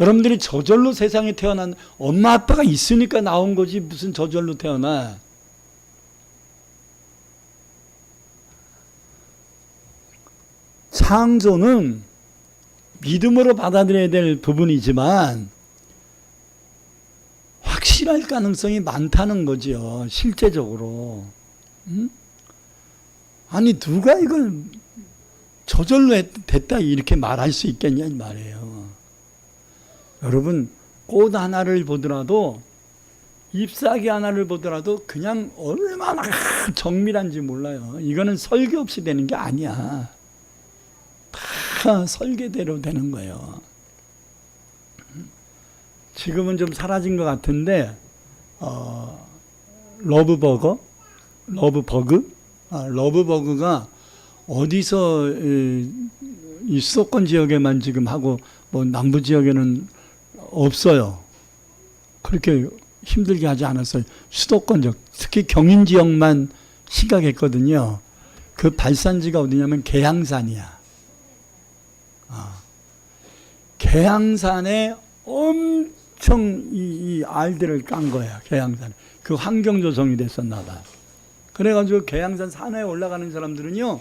여러분들이 저절로 세상에 태어난 엄마 아빠가 있으니까 나온 거지 무슨 저절로 태어나. 창조는 믿음으로 받아들여야 될 부분이지만 확실할 가능성이 많다는 거죠. 실제적으로. 아니 누가 이걸 저절로 됐다 이렇게 말할 수 있겠냐 이 말이에요. 여러분, 꽃 하나를 보더라도 잎사귀 하나를 보더라도 그냥 얼마나 정밀한지 몰라요. 이거는 설계 없이 되는 게 아니야. 다 설계대로 되는 거예요. 지금은 좀 사라진 것 같은데 러브버그가 어디서 이 수도권 지역에만 지금 하고 뭐 남부 지역에는 없어요. 그렇게 힘들게 하지 않았어요. 수도권 지역, 특히 경인 지역만 심각했거든요. 그 발산지가 어디냐면 계양산이야. 계양산에 엄청 이 알들을 깐 거야. 계양산에. 그 환경 조성이 됐었나 봐. 그래가지고 계양산 산에 올라가는 사람들은요,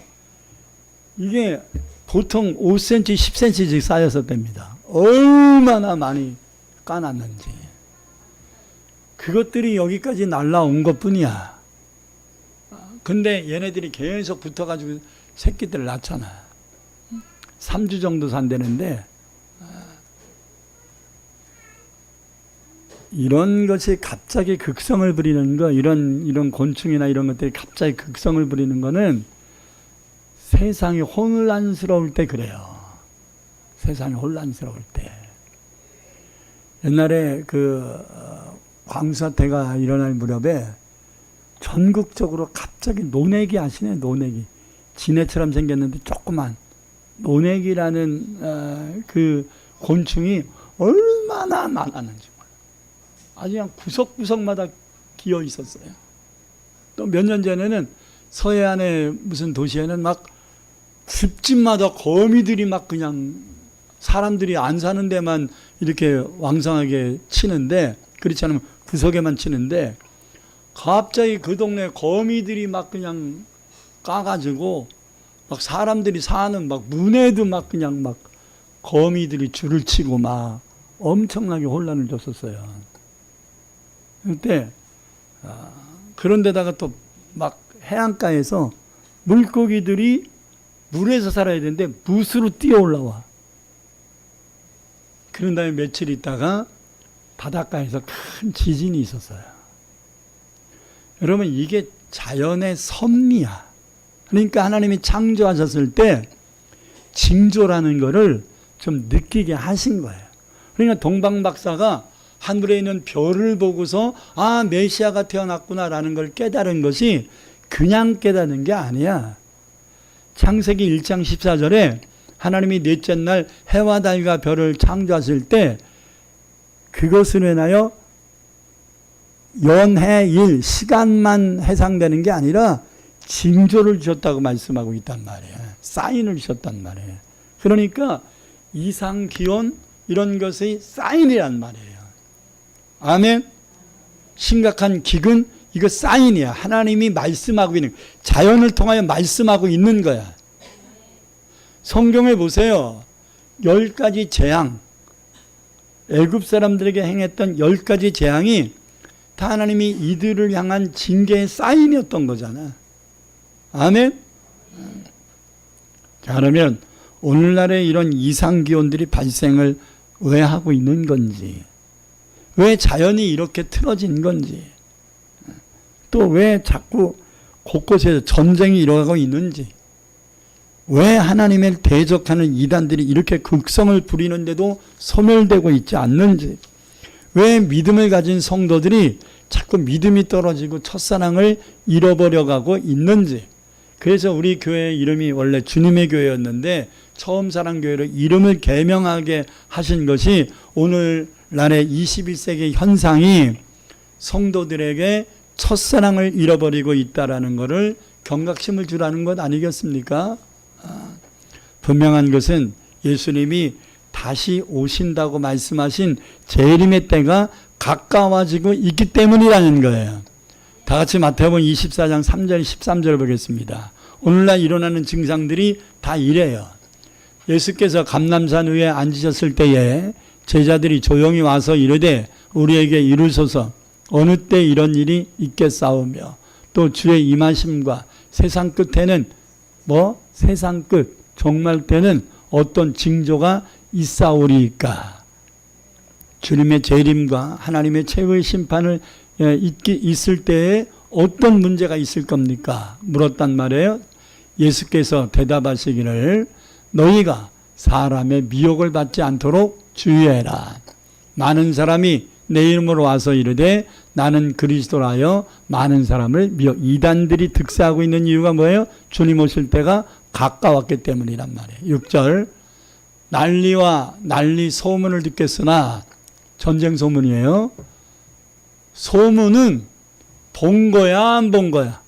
이게 보통 5cm, 10cm씩 쌓였었답니다. 얼마나 많이 까놨는지. 그것들이 여기까지 날라온 것 뿐이야. 근데 얘네들이 계속 붙어가지고 새끼들을 낳잖아. 3주 정도 산다는데, 이런 것이 갑자기 극성을 부리는 거, 이런 곤충이나 이런 것들이 갑자기 극성을 부리는 거는 세상이 혼란스러울 때 그래요. 세상이 혼란스러울 때. 옛날에 그 광사태가 일어날 무렵에 전국적으로 갑자기 노내기 아시네? 노내기. 지네처럼 생겼는데 조그만 노내기라는 그 곤충이 얼마나 많았는지 몰라. 아주 그냥 구석구석마다 기어 있었어요. 또 몇 년 전에는 서해안의 무슨 도시에는 막 집집마다 거미들이 막 그냥 사람들이 안 사는 데만 이렇게 왕성하게 치는데, 그렇지 않으면 구석에만 치는데, 갑자기 그 동네 거미들이 막 그냥 까가지고 막 사람들이 사는 막 문에도 막 그냥 막 거미들이 줄을 치고 막 엄청나게 혼란을 줬었어요. 그때 그런 데다가 또 막 해안가에서 물고기들이 물에서 살아야 되는데 무수로 뛰어 올라와. 그런 다음에 며칠 있다가 바닷가에서 큰 지진이 있었어요. 여러분, 이게 자연의 섭리야. 그러니까 하나님이 창조하셨을 때 징조라는 거를 좀 느끼게 하신 거예요. 그러니까 동방박사가 하늘에 있는 별을 보고서 아, 메시아가 태어났구나라는 걸 깨달은 것이 그냥 깨닫는 게 아니야. 창세기 1장 14절에 하나님이 넷째 날 해와 달과 별을 창조하실 때 그것을 인하여 연해일 시간만 해상되는 게 아니라 징조를 주셨다고 말씀하고 있단 말이에요. 사인을 주셨단 말이에요. 그러니까 이상, 기온 이런 것의 사인이란 말이에요. 아멘. 심각한 기근 이거 사인이야. 하나님이 말씀하고 있는, 자연을 통하여 말씀하고 있는 거야. 성경에 보세요. 10가지 재앙, 애굽 사람들에게 행했던 10가지 재앙이 다 하나님이 이들을 향한 징계의 사인이었던 거잖아. 아멘. 자, 그러면 오늘날의 이런 이상기온들이 발생을 왜 하고 있는 건지, 왜 자연이 이렇게 틀어진 건지, 또 왜 자꾸 곳곳에서 전쟁이 일어나고 있는지, 왜 하나님을 대적하는 이단들이 이렇게 극성을 부리는데도 소멸되고 있지 않는지, 왜 믿음을 가진 성도들이 자꾸 믿음이 떨어지고 첫사랑을 잃어버려가고 있는지. 그래서 우리 교회의 이름이 원래 주님의 교회였는데 처음 사랑교회로 이름을 개명하게 하신 것이 오늘날의 21세기 현상이 성도들에게 첫사랑을 잃어버리고 있다는 것을 경각심을 주라는 것 아니겠습니까? 분명한 것은 예수님이 다시 오신다고 말씀하신 재림의 때가 가까워지고 있기 때문이라는 거예요. 다 같이 마태복음 24장 3절 13절을 보겠습니다. 오늘날 일어나는 증상들이 다 이래요. 예수께서 감람산 위에 앉으셨을 때에 제자들이 조용히 와서 이르되 우리에게 이루소서 어느 때 이런 일이 있겠사오며 또 주의 임하심과 세상 끝에는 세상 끝 종말 때는 어떤 징조가 있사오리까. 주님의 재림과 하나님의 최후의 심판을 있을 때에 어떤 문제가 있을 겁니까? 물었단 말이에요. 예수께서 대답하시기를 너희가 사람의 미혹을 받지 않도록 주의해라. 많은 사람이 내 이름으로 와서 이르되 나는 그리스도라 하여 많은 사람을 미혹. 이단들이 득세하고 있는 이유가 뭐예요? 주님 오실 때가 가까웠기 때문이란 말이에요. 6절 난리 소문을 듣겠으나 전쟁 소문이에요. 소문은 본 거야 안 본 거야?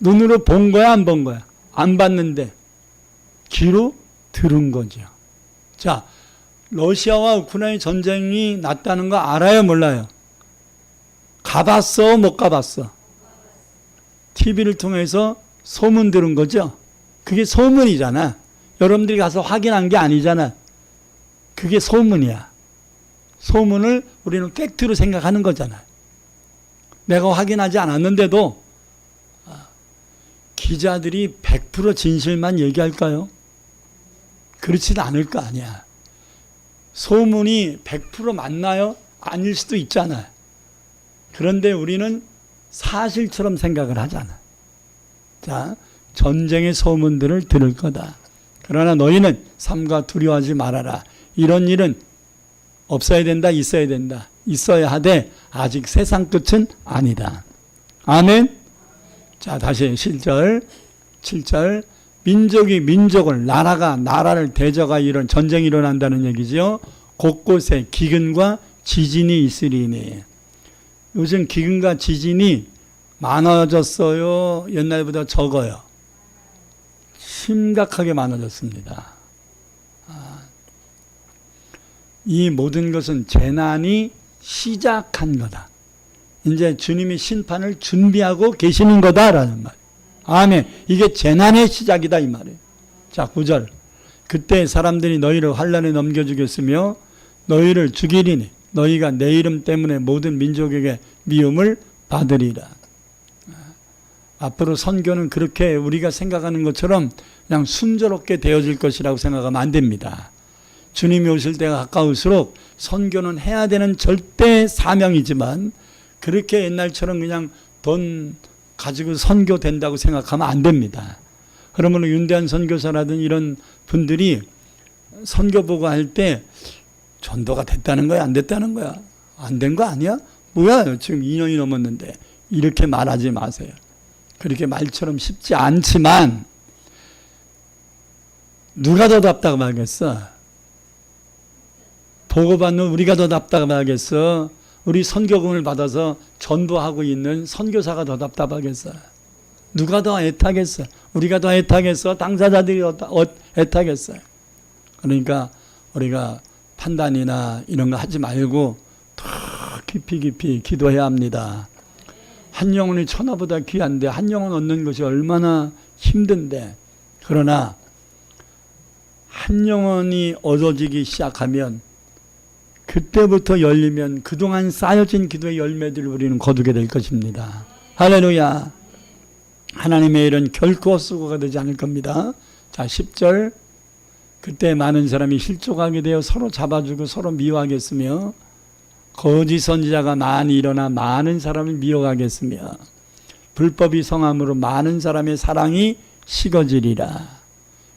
눈으로 본 거야 안 본 거야? 안 봤는데 귀로 들은 거죠. 자, 러시아와 우크라이나 전쟁이 났다는 거 알아요 몰라요? 가봤어 못 가봤어? TV를 통해서 소문 들은 거죠. 그게 소문이잖아. 여러분들이 가서 확인한 게 아니잖아. 그게 소문이야. 소문을 우리는 팩트로 생각하는 거잖아. 내가 확인하지 않았는데도 기자들이 100% 진실만 얘기할까요? 그렇지는 않을 거 아니야. 소문이 100% 맞나요? 아닐 수도 있잖아. 그런데 우리는 사실처럼 생각을 하잖아. 자, 전쟁의 소문들을 들을 거다. 그러나 너희는 삼가 두려워하지 말아라. 이런 일은 없어야 된다, 있어야 된다. 있어야 하되 아직 세상 끝은 아니다. 아멘. 자, 다시 7절. 민족이 민족을, 나라가 나라를 대적하 이런 전쟁이 일어난다는 얘기죠. 곳곳에 기근과 지진이 있으리니. 요즘 기근과 지진이 많아졌어요? 옛날보다 적어요? 심각하게 많아졌습니다. 이 모든 것은 재난이 시작한 거다. 이제 주님이 심판을 준비하고 계시는 거다라는 말. 아멘. 이게 재난의 시작이다 이 말이에요. 자, 9절. 그때 사람들이 너희를 환난에 넘겨주겠으며 너희를 죽이리니 너희가 내 이름 때문에 모든 민족에게 미움을 받으리라. 앞으로 선교는 그렇게 우리가 생각하는 것처럼 그냥 순조롭게 되어질 것이라고 생각하면 안 됩니다. 주님이 오실 때가 가까울수록 선교는 해야 되는 절대 사명이지만 그렇게 옛날처럼 그냥 돈 가지고 선교된다고 생각하면 안 됩니다. 그러면 윤대한 선교사라든 이런 분들이 선교 보고할 때 전도가 됐다는 거야, 안 됐다는 거야? 안 된 거 아니야? 뭐야, 지금 2년이 넘었는데. 이렇게 말하지 마세요. 그렇게 말처럼 쉽지 않지만 누가 더 답답하겠어? 보고받는 우리가 더 답답하겠어? 우리 선교금을 받아서 전도하고 있는 선교사가 더 답답하겠어? 누가 더 애타겠어? 우리가 더 애타겠어? 당사자들이 더 애타겠어? 그러니까 우리가 판단이나 이런 거 하지 말고 더 깊이 기도해야 합니다. 한 영혼이 천하보다 귀한데 한 영혼 얻는 것이 얼마나 힘든데, 그러나 한 영혼이 얻어지기 시작하면 그때부터 열리면 그동안 쌓여진 기도의 열매들을 우리는 거두게 될 것입니다. 할렐루야. 하나님의 일은 결코 헛수고가 되지 않을 겁니다. 자, 10절. 그때 많은 사람이 실족하게 되어 서로 잡아주고 서로 미워하겠으며 거짓 선지자가 많이 일어나 많은 사람을 미워하겠으며 불법이 성함으로 많은 사람의 사랑이 식어지리라.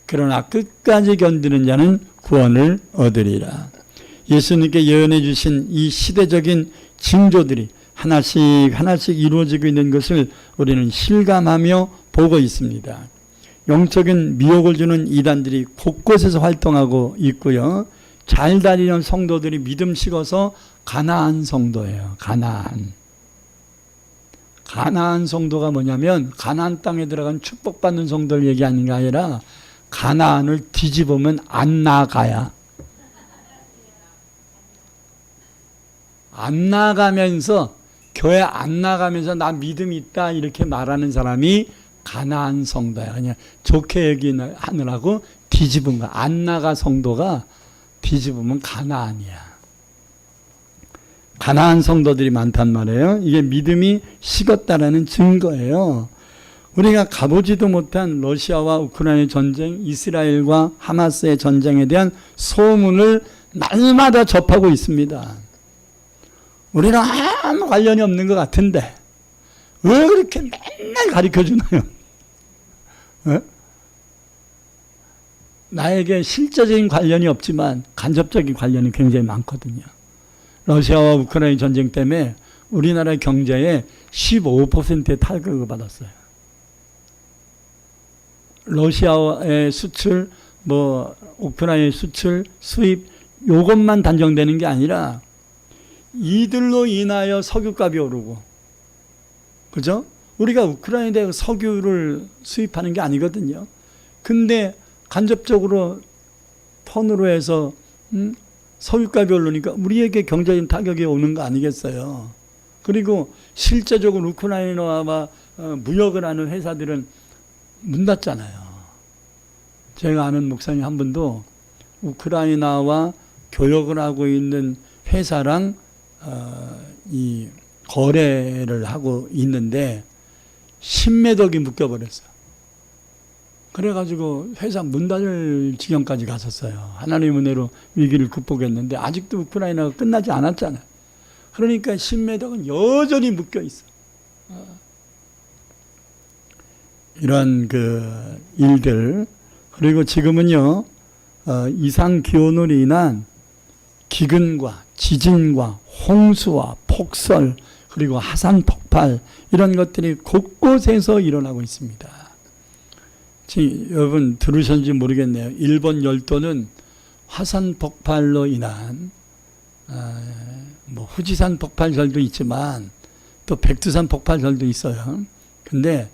그러나 끝까지 견디는 자는 구원을 얻으리라. 예수님께 예언해 주신 이 시대적인 징조들이 하나씩 이루어지고 있는 것을 우리는 실감하며 보고 있습니다. 영적인 미혹을 주는 이단들이 곳곳에서 활동하고 있고요. 잘 다니는 성도들이 믿음 식어서 가나안 성도예요. 가나안 성도가 뭐냐면 가나안 땅에 들어간 축복받는 성도를 얘기하는 게 아니라 가나안을 뒤집으면 안 나가야. 안 나가면서 교회 안 나가면서 나 믿음 있다 이렇게 말하는 사람이 가나안 성도야. 그냥 좋게 얘기하느라고 뒤집은 거야. 안 나가 성도가 뒤집으면 가나안이야. 가나안 성도들이 많단 말이에요. 이게 믿음이 식었다라는 증거예요. 우리가 가보지도 못한 러시아와 우크라이나 전쟁, 이스라엘과 하마스의 전쟁에 대한 소문을 날마다 접하고 있습니다. 우리는 아무 관련이 없는 것 같은데 왜 그렇게 맨날 가르쳐주나요? 나에게 실제적인 관련이 없지만 간접적인 관련이 굉장히 많거든요. 러시아와 우크라이나 전쟁 때문에 우리나라 경제에 15%의 타격을 받았어요. 러시아의 수출, 우크라이나의 수출, 수입, 요것만 단정되는 게 아니라 이들로 인하여 석유값이 오르고, 그죠? 우리가 우크라이나에 석유를 수입하는 게 아니거든요. 근데 간접적으로 턴으로 해서 석유값이 오르니까 우리에게 경제적인 타격이 오는 거 아니겠어요? 그리고 실제적으로 우크라이나와 무역을 하는 회사들은 문 닫잖아요. 제가 아는 목사님 한 분도 우크라이나와 교역을 하고 있는 회사랑 이 거래를 하고 있는데 10매덕이 묶여버렸어요. 그래가지고 회사 문 닫을 지경까지 갔었어요. 하나님의 은혜로 위기를 극복했는데 아직도 우크라이나가 끝나지 않았잖아요. 그러니까 10매덕은 여전히 묶여 있어. 이런 일들, 그리고 지금은요 이상 기온으로 인한 기근과 지진과 홍수와 폭설, 그리고 화산 폭발, 이런 것들이 곳곳에서 일어나고 있습니다. 지금 여러분 들으셨는지 모르겠네요. 일본 열도는 화산 폭발로 인한 후지산 폭발설도 있지만 또 백두산 폭발설도 있어요. 근데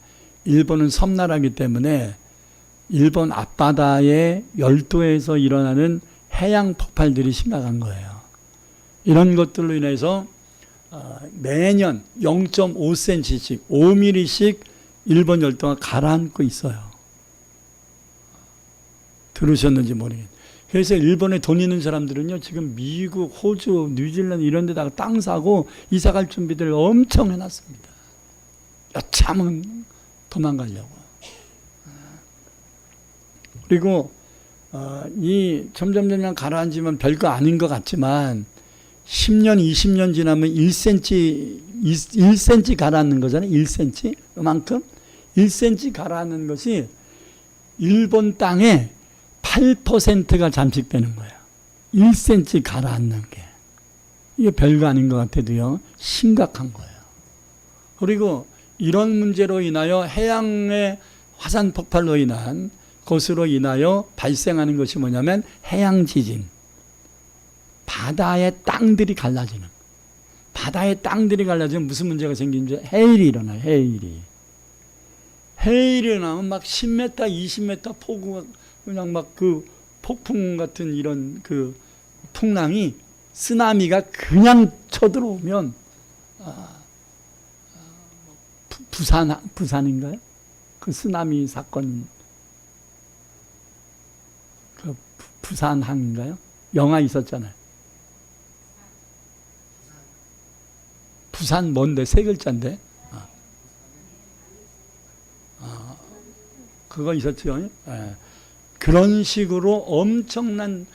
일본은 섬나라이기 때문에 일본 앞바다의 열도에서 일어나는 해양 폭발들이 심각한 거예요. 이런 것들로 인해서 매년 0.5cm씩 5mm씩 일본 열도가 가라앉고 있어요. 들으셨는지 모르겠네요. 그래서 일본에 돈 있는 사람들은요 지금 미국, 호주, 뉴질랜드 이런 데다가 땅 사고 이사 갈 준비들을 엄청 해놨습니다. 여차하면 도망가려고. 그리고 이 점점 가라앉으면 별거 아닌 것 같지만 10년, 20년 지나면 1cm 가라앉는 거잖아요. 1cm. 그만큼 1cm 가라앉는 것이 일본 땅에 8%가 잠식되는 거예요. 1cm 가라앉는 게. 이게 별거 아닌 것 같아도요. 심각한 거예요. 그리고 이런 문제로 인하여 해양의 화산 폭발로 인한 것으로 인하여 발생하는 것이 뭐냐면 해양 지진. 바다의 땅들이 갈라지는. 바다의 땅들이 갈라지면 무슨 문제가 생기는지 해일이 일어나요. 해일이. 해일이 일어나면 막 10m, 20m 폭우가 그냥 막 그 폭풍 같은 이런 그 풍랑이 쓰나미가 그냥 쳐들어오면 부산인가요? 그 쓰나미 사건 그 부산항인가요? 영화 있었잖아요. 부산 뭔데? 세 글자인데. 그거 있었죠. 예. 그런 식으로 엄청난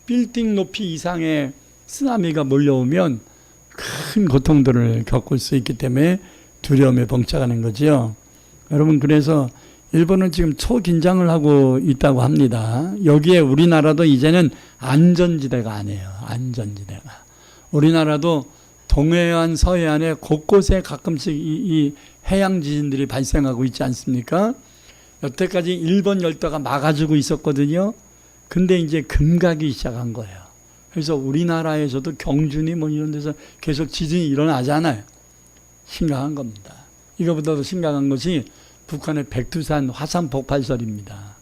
빌딩 높이 이상의 쓰나미가 몰려오면 큰 고통들을 겪을 수 있기 때문에 두려움에 봉착하는 거죠. 여러분, 그래서 일본은 지금 초긴장을 하고 있다고 합니다. 여기에 우리나라도 이제는 안전지대가 아니에요. 안전지대가. 우리나라도 동해안, 서해안에 곳곳에 가끔씩 이 해양 지진들이 발생하고 있지 않습니까? 여태까지 일본 열도가 막아주고 있었거든요. 근데 이제 금가기 시작한 거예요. 그래서 우리나라에서도 경준이 뭐 이런 데서 계속 지진이 일어나잖아요. 심각한 겁니다. 이거보다도 심각한 것이 북한의 백두산 화산 폭발설입니다.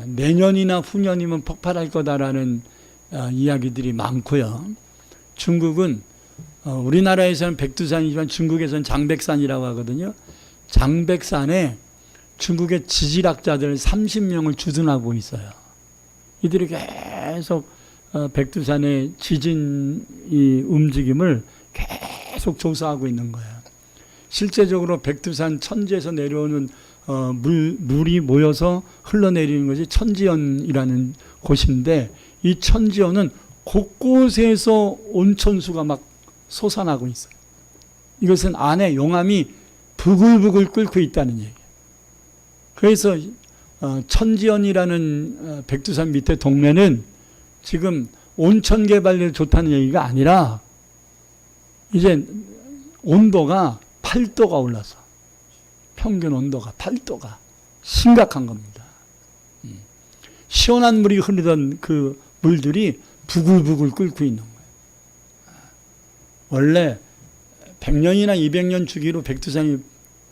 내년이나 후년이면 폭발할 거다라는 이야기들이 많고요. 중국은 우리나라에서는 백두산이지만 중국에서는 장백산이라고 하거든요. 장백산에 중국의 지질학자들 30명을 주둔하고 있어요. 이들이 계속 백두산의 지진 움직임을 계속 조사하고 있는 거예요. 실제적으로 백두산 천지에서 내려오는 물이 모여서 흘러내리는 것이 천지연이라는 곳인데, 이 천지연은 곳곳에서 온천수가 막 솟아나고 있어요. 이것은 안에 용암이 부글부글 끓고 있다는 얘기예요. 그래서 천지연이라는 백두산 밑에 동네는 지금 온천 개발에 좋다는 얘기가 아니라 이제 온도가 8도가 올라서, 평균 온도가 8도가 심각한 겁니다. 시원한 물이 흐르던 그 물들이 부글부글 끓고 있는 거예요. 원래 100년이나 200년 주기로 백두산이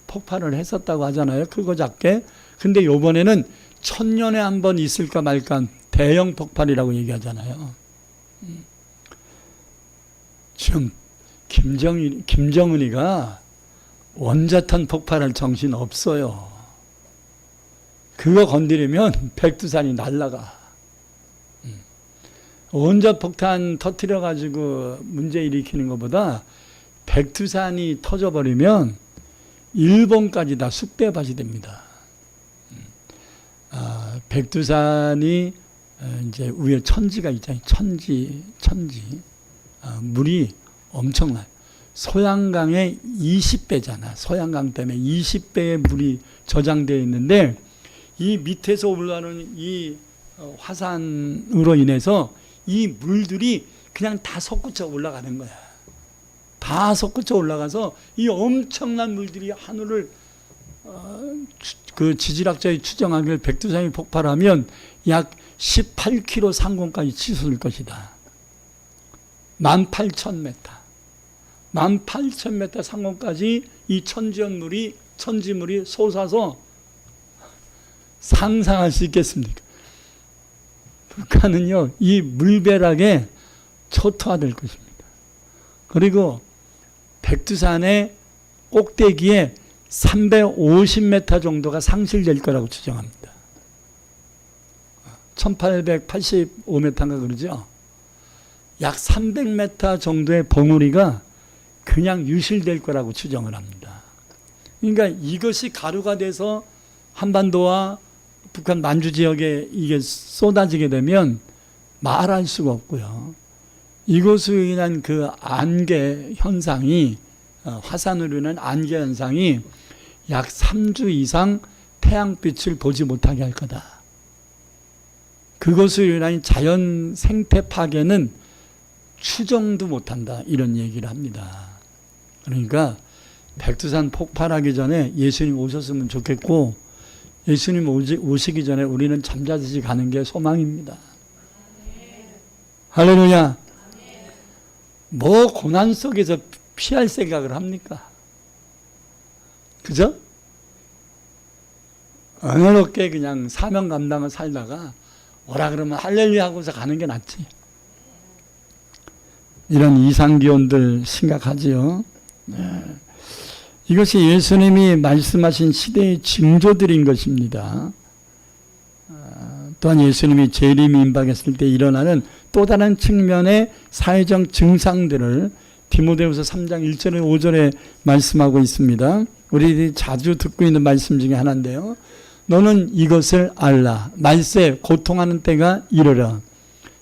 폭발을 했었다고 하잖아요. 크고 작게. 근데 요번에는 1000년에 한 번 있을까 말까 대형 폭발이라고 얘기하잖아요. 지금 김정은이가 원자탄 폭발할 정신 없어요. 그거 건드리면 백두산이 날아가. 원자폭탄 터뜨려가지고 문제 일으키는 것보다 백두산이 터져버리면 일본까지 다 쑥대밭이 됩니다. 백두산이 이제 위에 천지가 있잖아요. 천지. 물이 엄청나요. 소양강의 20배잖아. 소양강 때문에 20배의 물이 저장되어 있는데, 이 밑에서 올라오는 이 화산으로 인해서 이 물들이 그냥 다 솟구쳐 올라가는 거야. 다 솟구쳐 올라가서 이 엄청난 물들이 하늘을 그 지질학자의 추정하기를 백두산이 폭발하면 약 18km 상공까지 치솟을 것이다. 18,000m. 18,000m 상공까지 이 천지물이 솟아서 상상할 수 있겠습니까? 북한은요, 이 물벼락에 초토화될 것입니다. 그리고 백두산의 꼭대기에 350m 정도가 상실될 거라고 추정합니다. 1885m인가 그러죠? 약 300m 정도의 봉우리가 그냥 유실될 거라고 추정을 합니다. 그러니까 이것이 가루가 돼서 한반도와 북한 만주 지역에 이게 쏟아지게 되면 말할 수가 없고요. 이것으로 인한 그 안개 현상이 화산으로 인한 안개 현상이 약 3주 이상 태양빛을 보지 못하게 할 거다. 그것으로 인한 자연 생태 파괴는 추정도 못한다. 이런 얘기를 합니다. 그러니까 백두산 폭발하기 전에 예수님 오셨으면 좋겠고, 예수님 오시기 전에 우리는 잠자듯이 가는 게 소망입니다. 할렐루야. 뭐 고난 속에서 피할 생각을 합니까? 그죠? 언어롭게 그냥 사명 감당을 살다가 오라 그러면 할렐루야 하고서 가는 게 낫지. 이런 이상기온들 심각하지요. 네. 이것이 예수님이 말씀하신 시대의 징조들인 것입니다. 또한 예수님이 재림 임박했을 때 일어나는 또 다른 측면의 사회적 증상들을 디모데후서 3장 1절에 5절에 말씀하고 있습니다. 우리들이 자주 듣고 있는 말씀 중에 하나인데요. 너는 이것을 알라. 말세 고통하는 때가 이르러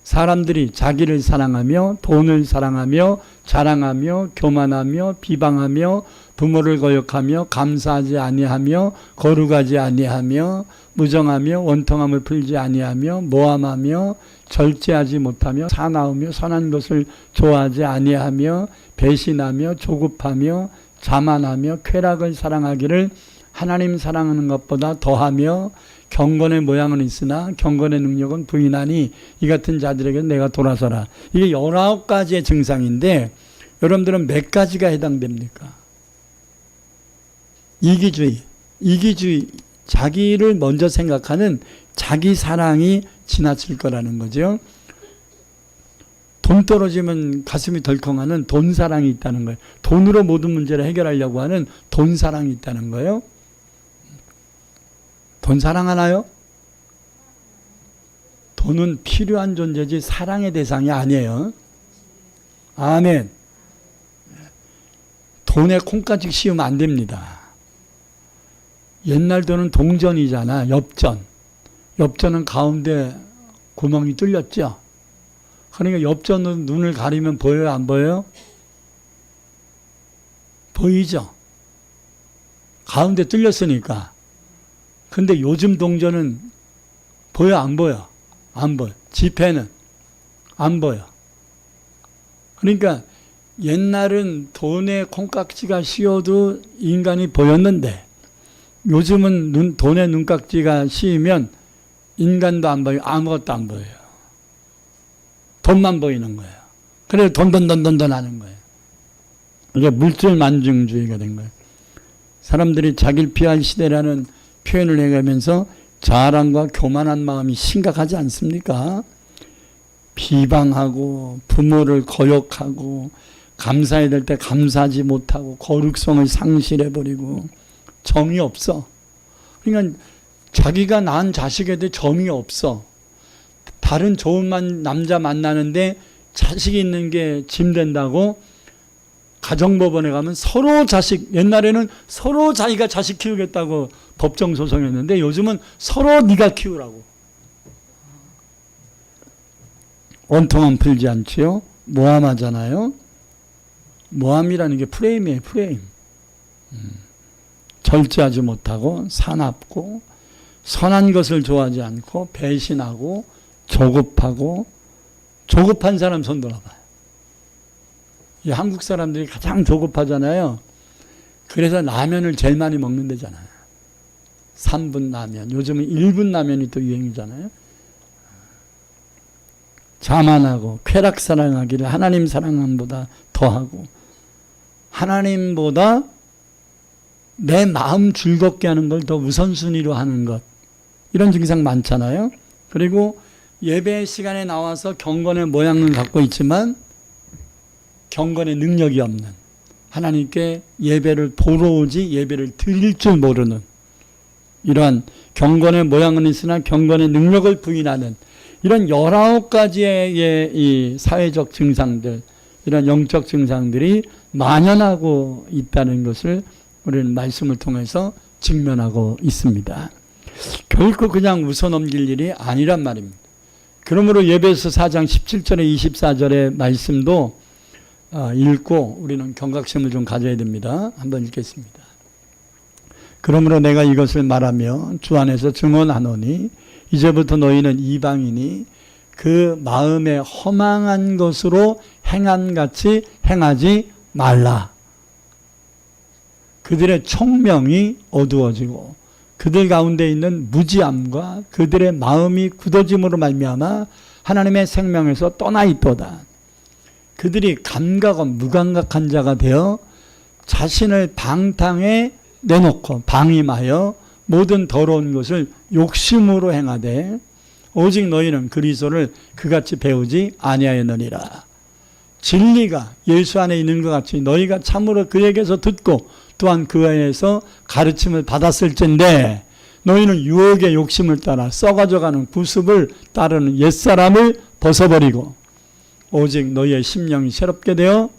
사람들이 자기를 사랑하며 돈을 사랑하며 자랑하며 교만하며 비방하며 부모를 거역하며 감사하지 아니하며 거룩하지 아니하며 무정하며 원통함을 풀지 아니하며 모함하며 절제하지 못하며 사나우며 선한 것을 좋아하지 아니하며 배신하며 조급하며 자만하며 쾌락을 사랑하기를 하나님 사랑하는 것보다 더하며 경건의 모양은 있으나 경건의 능력은 부인하니 이 같은 자들에게 내가 돌아서라. 이게 19가지의 증상인데 여러분들은 몇 가지가 해당됩니까? 이기주의, 자기를 먼저 생각하는 자기 사랑이 지나칠 거라는 거죠. 돈 떨어지면 가슴이 덜컹하는 돈 사랑이 있다는 거예요. 돈으로 모든 문제를 해결하려고 하는 돈 사랑이 있다는 거예요. 돈 사랑하나요? 돈은 필요한 존재지 사랑의 대상이 아니에요. 아멘. 돈에 콩가지 씌우면 안 됩니다. 옛날 돈은 동전이잖아. 엽전. 엽전은 가운데 구멍이 뚫렸죠. 그러니까 엽전은 눈을 가리면 보여요? 안 보여요? 보이죠? 가운데 뚫렸으니까. 근데 요즘 동전은 보여? 안 보여? 안 보여. 지폐는 안 보여. 그러니까 옛날은 돈에 콩깍지가 씌워도 인간이 보였는데 요즘은 돈에 눈깍지가 씌우면 인간도 안 보이고 아무것도 안 보여요. 돈만 보이는 거예요. 그래서 돈 하는 거예요. 이게 물질 만중주의가 된 거예요. 사람들이 자기를 피할 시대라는 표현을 해가면서 자랑과 교만한 마음이 심각하지 않습니까? 비방하고 부모를 거역하고 감사해야 될 때 감사하지 못하고 거룩성을 상실해버리고 정이 없어. 그러니까 자기가 낳은 자식에 대해 정이 없어. 다른 좋은 남자 만나는데 자식이 있는 게 짐된다고 가정법원에 가면 서로 자식, 옛날에는 서로 자기가 자식 키우겠다고 법정 소송했는데 요즘은 서로 네가 키우라고. 원통함 풀지 않지요? 모함하잖아요. 모함이라는 게 프레임이에요. 프레임. 절제하지 못하고 사납고 선한 것을 좋아하지 않고 배신하고 조급하고 조급한 사람 손 들어봐요. 이 한국 사람들이 가장 조급하잖아요. 그래서 라면을 제일 많이 먹는 데잖아요. 3분 라면. 요즘은 1분 라면이 또 유행이잖아요. 자만하고 쾌락 사랑하기를 하나님 사랑함보다 더하고 하나님보다 내 마음 즐겁게 하는 걸 더 우선순위로 하는 것. 이런 증상 많잖아요. 그리고 예배 시간에 나와서 경건의 모양은 갖고 있지만 경건의 능력이 없는, 하나님께 예배를 보러 오지 예배를 드릴 줄 모르는, 이러한 경건의 모양은 있으나 경건의 능력을 부인하는 이런 19가지의 이 사회적 증상들, 이런 영적 증상들이 만연하고 있다는 것을 우리는 말씀을 통해서 직면하고 있습니다. 결코 그냥 웃어넘길 일이 아니란 말입니다. 그러므로 에베소 4장 17절에 24절의 말씀도 읽고 우리는 경각심을 좀 가져야 됩니다. 한번 읽겠습니다. 그러므로 내가 이것을 말하며 주 안에서 증언하노니 이제부터 너희는 이방인이 그 마음에 허망한 것으로 행한같이 행하지 말라. 그들의 총명이 어두워지고 그들 가운데 있는 무지함과 그들의 마음이 굳어짐으로 말미암아 하나님의 생명에서 떠나 있도다. 그들이 감각은 무감각한 자가 되어 자신을 방탕에 내놓고 방임하여 모든 더러운 것을 욕심으로 행하되 오직 너희는 그리스도를 그같이 배우지 아니하였느니라. 진리가 예수 안에 있는 것 같이 너희가 참으로 그에게서 듣고 또한 그 안에서 가르침을 받았을진데 너희는 유혹의 욕심을 따라 썩어져가는 구습을 따르는 옛사람을 벗어버리고 오직 너희의 심령이 새롭게 되어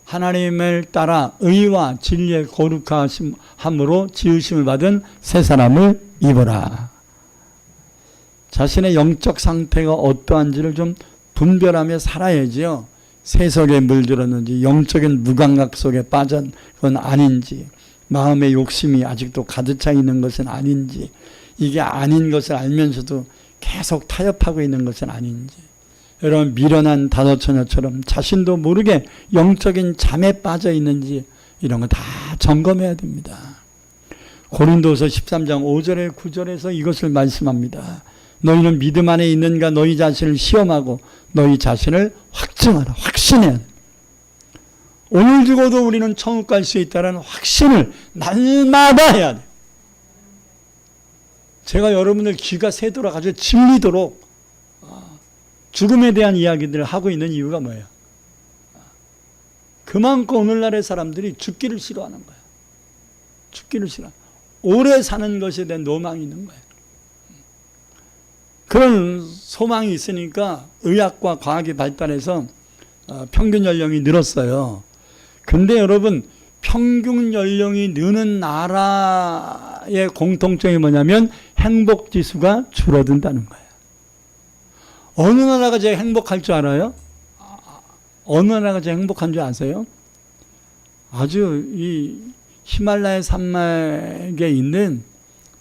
하나님을 따라 의와 진리의 거룩함으로 지으심을 받은 새 사람을 입어라. 자신의 영적 상태가 어떠한지를 좀 분별하며 살아야지요. 세속에 물들었는지 영적인 무감각 속에 빠진 건 아닌지 마음의 욕심이 아직도 가득 차 있는 것은 아닌지 이게 아닌 것을 알면서도 계속 타협하고 있는 것은 아닌지 여러분 미련한 다도처녀처럼 자신도 모르게 영적인 잠에 빠져 있는지 이런 거 다 점검해야 됩니다. 고린도서 13장 5절에 9절에서 이것을 말씀합니다. 너희는 믿음 안에 있는가 너희 자신을 시험하고 너희 자신을 확증하라. 확신해야 돼. 오늘 죽어도 우리는 천국 갈 수 있다는 확신을 날마다 해야 돼. 제가 여러분들 귀가 새돌아가지고 질리도록 죽음에 대한 이야기들을 하고 있는 이유가 뭐예요? 그만큼 오늘날의 사람들이 죽기를 싫어하는 거예요. 죽기를 싫어. 오래 사는 것에 대한 로망이 있는 거예요. 그런 소망이 있으니까 의학과 과학이 발달해서 평균 연령이 늘었어요. 근데 여러분 평균 연령이 느는 나라의 공통점이 뭐냐면 행복지수가 줄어든다는 거예요. 어느 나라가 제일 행복할 줄 알아요? 어느 나라가 제일 행복한 줄 아세요? 아주 이 히말라야 산맥에 있는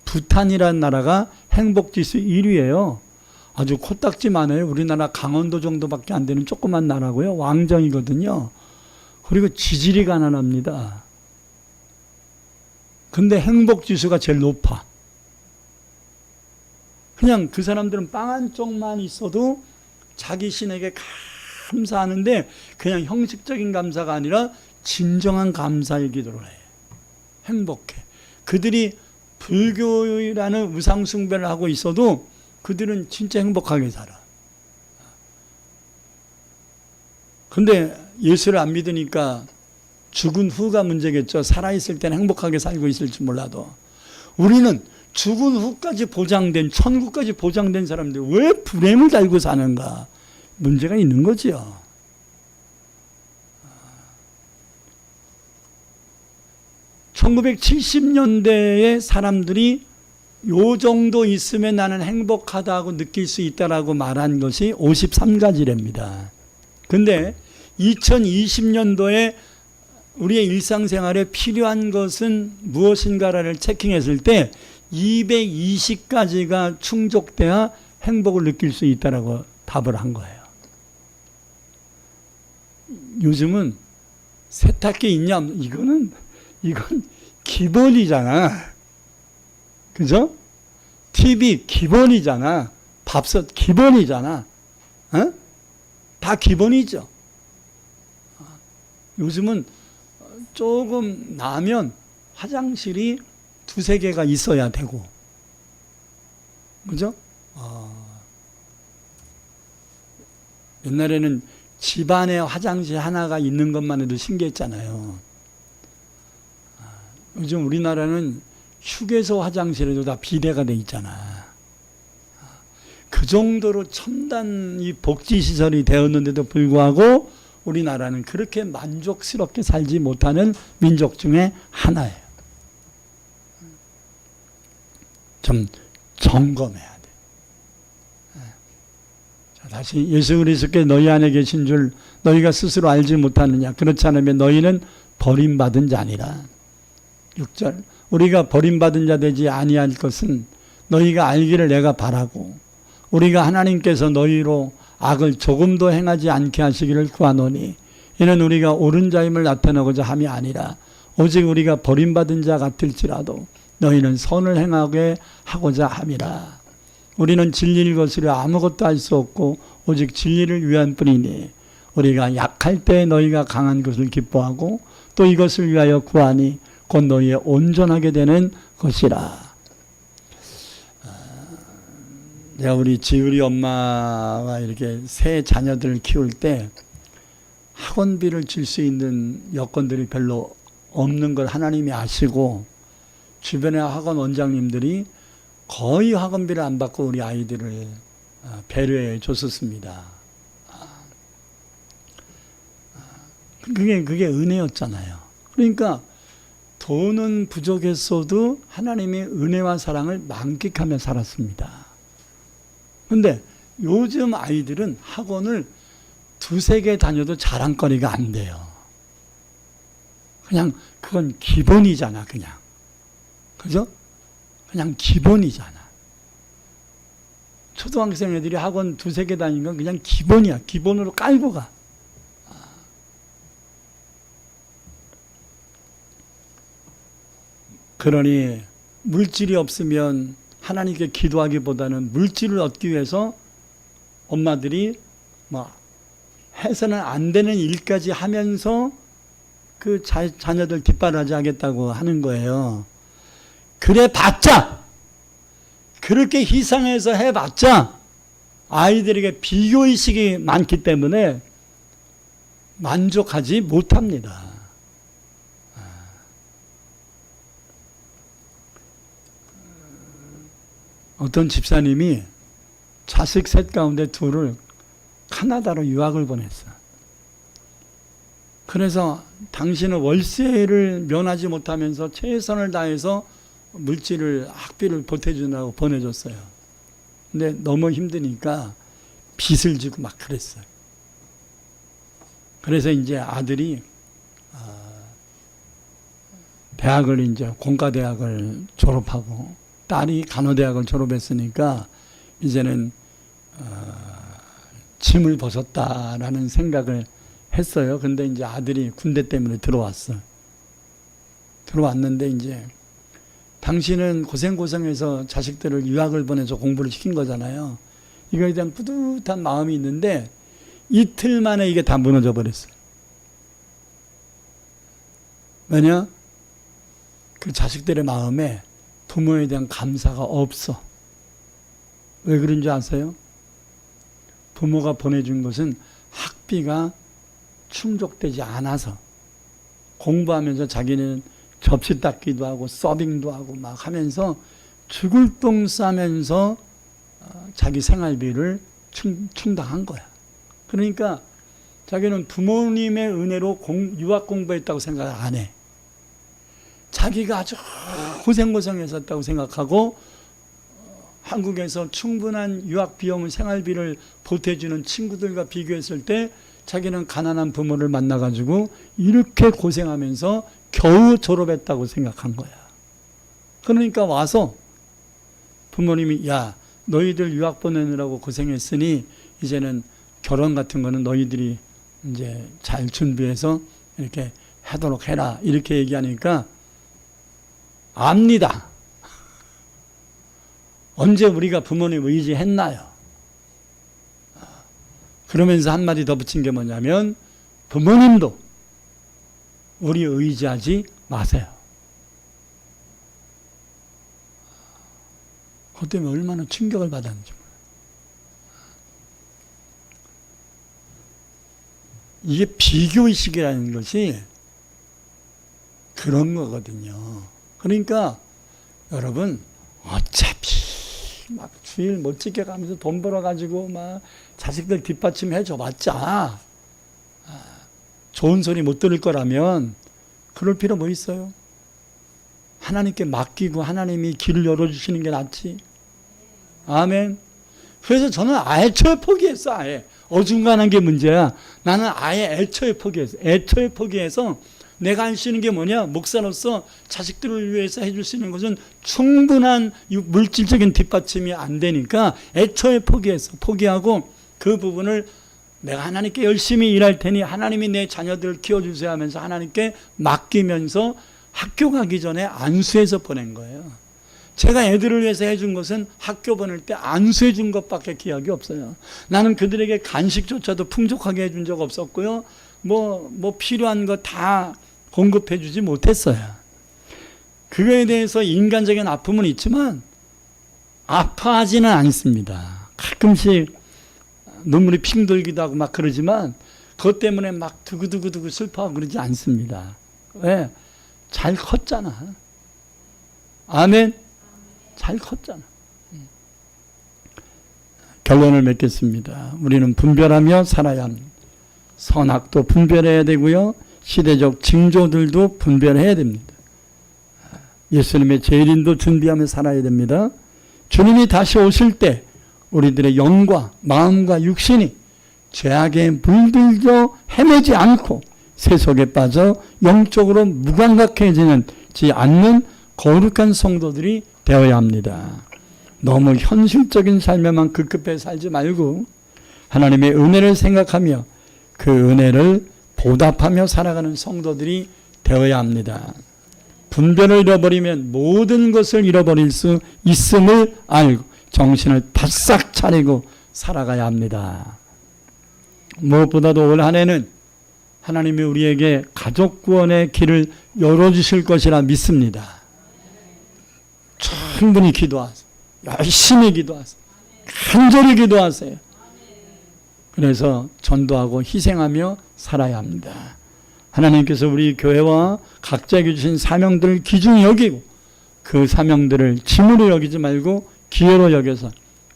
부탄이라는 나라가 행복지수 1위예요. 아주 코딱지 많아요. 우리나라 강원도 정도밖에 안 되는 조그만 나라고요. 왕정이거든요. 그리고 지질이 가난합니다. 근데 행복지수가 제일 높아. 그냥 그 사람들은 빵 한 쪽만 있어도 자기 신에게 감사하는데 그냥 형식적인 감사가 아니라 진정한 감사의 기도를 해. 행복해. 그들이 불교라는 우상숭배를 하고 있어도 그들은 진짜 행복하게 살아. 근데 예수를 안 믿으니까 죽은 후가 문제겠죠. 살아있을 때는 행복하게 살고 있을지 몰라도. 우리는 죽은 후까지 보장된, 천국까지 보장된 사람들 왜 불행을 달고 사는가? 문제가 있는 거지요. 1970년대에 사람들이 요 정도 있으면 나는 행복하다고 느낄 수 있다라고 말한 것이 53가지랍니다. 근데 2020년도에 우리의 일상생활에 필요한 것은 무엇인가를 체킹했을 때 220가지가 충족돼야 행복을 느낄 수 있다라고 답을 한 거예요. 요즘은 세탁기 있냐? 이건 기본이잖아. 그죠? TV 기본이잖아. 밥솥 기본이잖아. 어? 다 기본이죠. 요즘은 조금 나면 화장실이 두세 개가 있어야 되고. 그죠? 옛날에는 집안에 화장실 하나가 있는 것만 해도 신기했잖아요. 요즘 우리나라는 휴게소 화장실에도 다 비대가 돼 있잖아. 그 정도로 첨단 이 복지시설이 되었는데도 불구하고 우리나라는 그렇게 만족스럽게 살지 못하는 민족 중에 하나예요. 좀 점검해야 돼. 자, 다시 예수 그리스도께 너희 안에 계신 줄 너희가 스스로 알지 못하느냐. 그렇지 않으면 너희는 버림받은 자니라. 6절 우리가 버림받은 자 되지 아니할 것은 너희가 알기를 내가 바라고 우리가 하나님께서 너희로 악을 조금도 행하지 않게 하시기를 구하노니 이는 우리가 옳은 자임을 나타내고자 함이 아니라 오직 우리가 버림받은 자 같을지라도 너희는 선을 행하게 하고자 함이라. 우리는 진리를 거스려 아무것도 할 수 없고 오직 진리를 위한 뿐이니 우리가 약할 때 너희가 강한 것을 기뻐하고 또 이것을 위하여 구하니 곧 너희의 온전하게 되는 것이라. 내가 우리 지율이 엄마가 이렇게 새 자녀들을 키울 때 학원비를 줄 수 있는 여건들이 별로 없는 걸 하나님이 아시고 주변의 학원 원장님들이 거의 학원비를 안 받고 우리 아이들을 배려해 줬었습니다. 그게 은혜였잖아요. 그러니까 돈은 부족했어도 하나님의 은혜와 사랑을 만끽하며 살았습니다. 그런데 요즘 아이들은 학원을 두세 개 다녀도 자랑거리가 안 돼요. 그냥 그건 기본이잖아, 그냥. 그죠? 그냥 기본이잖아. 초등학생 애들이 학원 두세 개 다니는 건 그냥 기본이야. 기본으로 깔고 가. 그러니 물질이 없으면 하나님께 기도하기보다는 물질을 얻기 위해서 엄마들이 해서는 안 되는 일까지 하면서 그 자녀들 뒷바라지 하겠다고 하는 거예요. 그래 봤자, 그렇게 희생해서 해봤자 아이들에게 비교의식이 많기 때문에 만족하지 못합니다. 어떤 집사님이 자식 셋 가운데 둘을 카나다로 유학을 보냈어요. 그래서 당신은 월세를 면하지 못하면서 최선을 다해서 물질을 학비를 보태주느라고 보내줬어요. 근데 너무 힘드니까 빚을 지고 막 그랬어요. 그래서 이제 아들이 대학을 이제 공과대학을 졸업하고 딸이 간호대학을 졸업했으니까 이제는 짐을 벗었다라는 생각을 했어요. 근데 이제 아들이 군대 때문에 들어왔어. 들어왔는데 이제 당신은 고생해서 자식들을 유학을 보내서 공부를 시킨 거잖아요. 이거에 대한 뿌듯한 마음이 있는데 이틀 만에 이게 다 무너져 버렸어요. 왜냐? 그 자식들의 마음에 부모에 대한 감사가 없어. 왜 그런지 아세요? 부모가 보내준 것은 학비가 충족되지 않아서 공부하면서 자기는 접시 닦기도 하고 서빙도 하고 막 하면서 죽을 똥 싸면서 자기 생활비를 충당한 거야. 그러니까 자기는 부모님의 은혜로 유학 공부했다고 생각을 안 해. 자기가 아주 고생했었다고 생각하고 한국에서 충분한 유학 비용, 생활비를 보태주는 친구들과 비교했을 때 자기는 가난한 부모를 만나가지고 이렇게 고생하면서 겨우 졸업했다고 생각한 거야. 그러니까 와서 부모님이 야, 너희들 유학 보내느라고 고생했으니 이제는 결혼 같은 거는 너희들이 이제 잘 준비해서 이렇게 하도록 해라. 이렇게 얘기하니까 압니다. 언제 우리가 부모님 의지했나요? 그러면서 한마디 더 붙인 게 뭐냐면 부모님도 우리 의지하지 마세요. 그것 때문에 얼마나 충격을 받았는지 몰라요. 이게 비교의식이라는 것이 그런 거거든요. 그러니까 여러분 어차피 막 주일 못 지켜가면서 돈 벌어가지고 막 자식들 뒷받침해 줘봤자 좋은 소리 못 들을 거라면 그럴 필요 뭐 있어요? 하나님께 맡기고 하나님이 길을 열어주시는 게 낫지. 아멘. 그래서 저는 애초에 포기했어. 아예 어중간한 게 문제야. 나는 아예 애초에 포기했어. 애초에 포기해서 내가 할 수 있는 게 뭐냐? 목사로서 자식들을 위해서 해줄 수 있는 것은 충분한 물질적인 뒷받침이 안 되니까 애초에 포기했어. 포기하고 그 부분을 내가 하나님께 열심히 일할 테니 하나님이 내 자녀들을 키워주세요 하면서 하나님께 맡기면서 학교 가기 전에 안수해서 보낸 거예요. 제가 애들을 위해서 해준 것은 학교 보낼 때 안수해 준 것밖에 기억이 없어요. 나는 그들에게 간식조차도 풍족하게 해준 적 없었고요. 뭐 필요한 거 다 공급해 주지 못했어요. 그거에 대해서 인간적인 아픔은 있지만 아파하지는 않습니다. 가끔씩 눈물이 핑 돌기도 하고 막 그러지만 그것 때문에 막 두구두구두구 슬퍼하고 그러지 않습니다. 왜? 잘 컸잖아. 아멘. 잘 컸잖아. 결론을 맺겠습니다. 우리는 분별하며 살아야 합니다. 선악도 분별해야 되고요. 시대적 징조들도 분별해야 됩니다. 예수님의 재림도 준비하며 살아야 됩니다. 주님이 다시 오실 때 우리들의 영과 마음과 육신이 죄악에 물들려 헤매지 않고 세속에 빠져 영적으로 무감각해지지 않는 거룩한 성도들이 되어야 합니다. 너무 현실적인 삶에만 급급해 살지 말고 하나님의 은혜를 생각하며 그 은혜를 보답하며 살아가는 성도들이 되어야 합니다. 분별을 잃어버리면 모든 것을 잃어버릴 수 있음을 알고 정신을 바싹 차리고 살아가야 합니다. 무엇보다도 올 한 해는 하나님이 우리에게 가족 구원의 길을 열어주실 것이라 믿습니다. 충분히 기도하세요. 열심히 기도하세요. 간절히 기도하세요. 그래서 전도하고 희생하며 살아야 합니다. 하나님께서 우리 교회와 각자에게 주신 사명들을 귀중히 여기고 그 사명들을 짐으로 여기지 말고 기회로 여겨서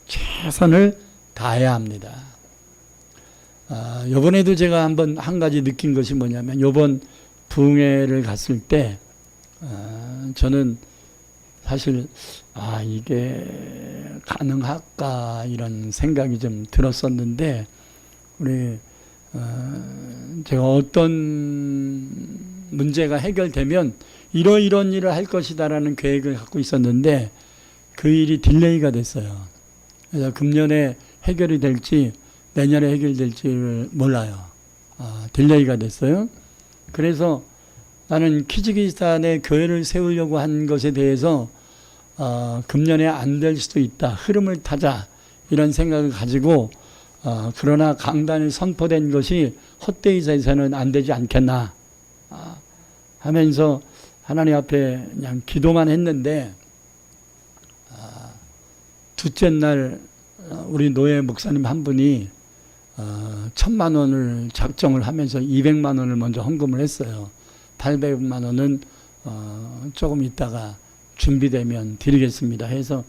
최선을 다해야 합니다. 이번에도 제가 한 가지 느낀 것이 뭐냐면 이번 부흥회를 갔을 때 저는 사실 이게 가능할까 이런 생각이 좀 들었었는데 우리 제가 어떤 문제가 해결되면 이런 일을 할 것이다라는 계획을 갖고 있었는데 그 일이 딜레이가 됐어요. 그래서 금년에 해결이 될지 내년에 해결될지를 몰라요. 딜레이가 됐어요. 그래서 나는 키즈키스탄에 교회를 세우려고 한 것에 대해서 금년에 안 될 수도 있다. 흐름을 타자. 이런 생각을 가지고 그러나 강단이 선포된 것이 헛되이 해서는 안 되지 않겠나 하면서 하나님 앞에 그냥 기도만 했는데 둘째 날 우리 노예 목사님 한 분이 1,000만 원을 작정을 하면서 200만 원을 먼저 헌금을 했어요. 800만 원은 조금 있다가 준비되면 드리겠습니다 해서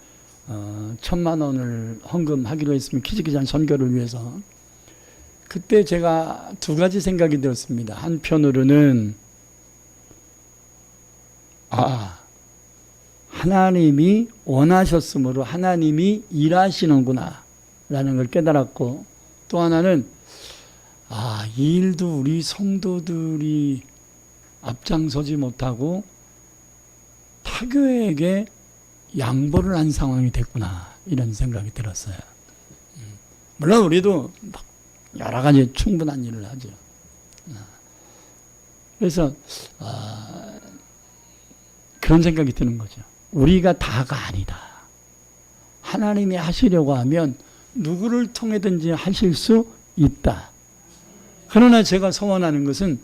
1,000만 원을 헌금하기로 했으면 키즈키즈한 선교를 위해서. 그때 제가 두 가지 생각이 들었습니다. 한편으로는 하나님이 원하셨으므로 하나님이 일하시는구나 라는 걸 깨달았고, 또 하나는 이 일도 우리 성도들이 앞장서지 못하고 타교에게 양보를 한 상황이 됐구나 이런 생각이 들었어요. 물론 우리도 여러 가지 충분한 일을 하죠. 그래서 그런 생각이 드는 거죠. 우리가 다가 아니다. 하나님이 하시려고 하면 누구를 통해든지 하실 수 있다. 그러나 제가 소원하는 것은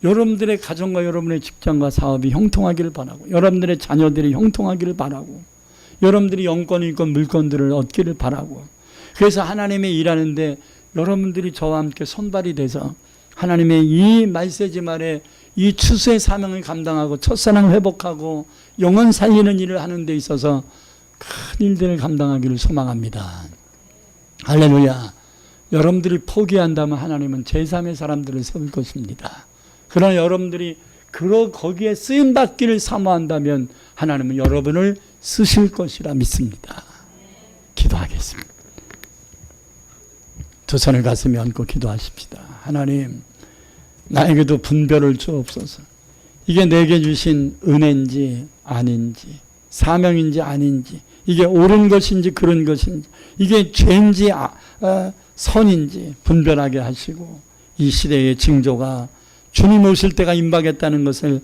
여러분들의 가정과 여러분의 직장과 사업이 형통하기를 바라고, 여러분들의 자녀들이 형통하기를 바라고, 여러분들이 영권, 인권, 물건들을 얻기를 바라고, 그래서 하나님의 일하는데 여러분들이 저와 함께 손발이 돼서 하나님의 이 말세지 말에 이 추수의 사명을 감당하고 첫사랑 회복하고 영혼 살리는 일을 하는 데 있어서 큰 일들을 감당하기를 소망합니다. 할렐루야. 여러분들이 포기한다면 하나님은 제3의 사람들을 세울 것입니다. 그러나 여러분들이 거기에 쓰임받기를 사모한다면 하나님은 여러분을 쓰실 것이라 믿습니다. 기도하겠습니다. 두 손을 가슴에 얹고 기도하십시다. 하나님, 나에게도 분별을 주옵소서. 이게 내게 주신 은혜인지 아닌지, 사명인지 아닌지, 이게 옳은 것인지 그런 것인지, 이게 죄인지 선인지 분별하게 하시고, 이 시대의 징조가 주님 오실 때가 임박했다는 것을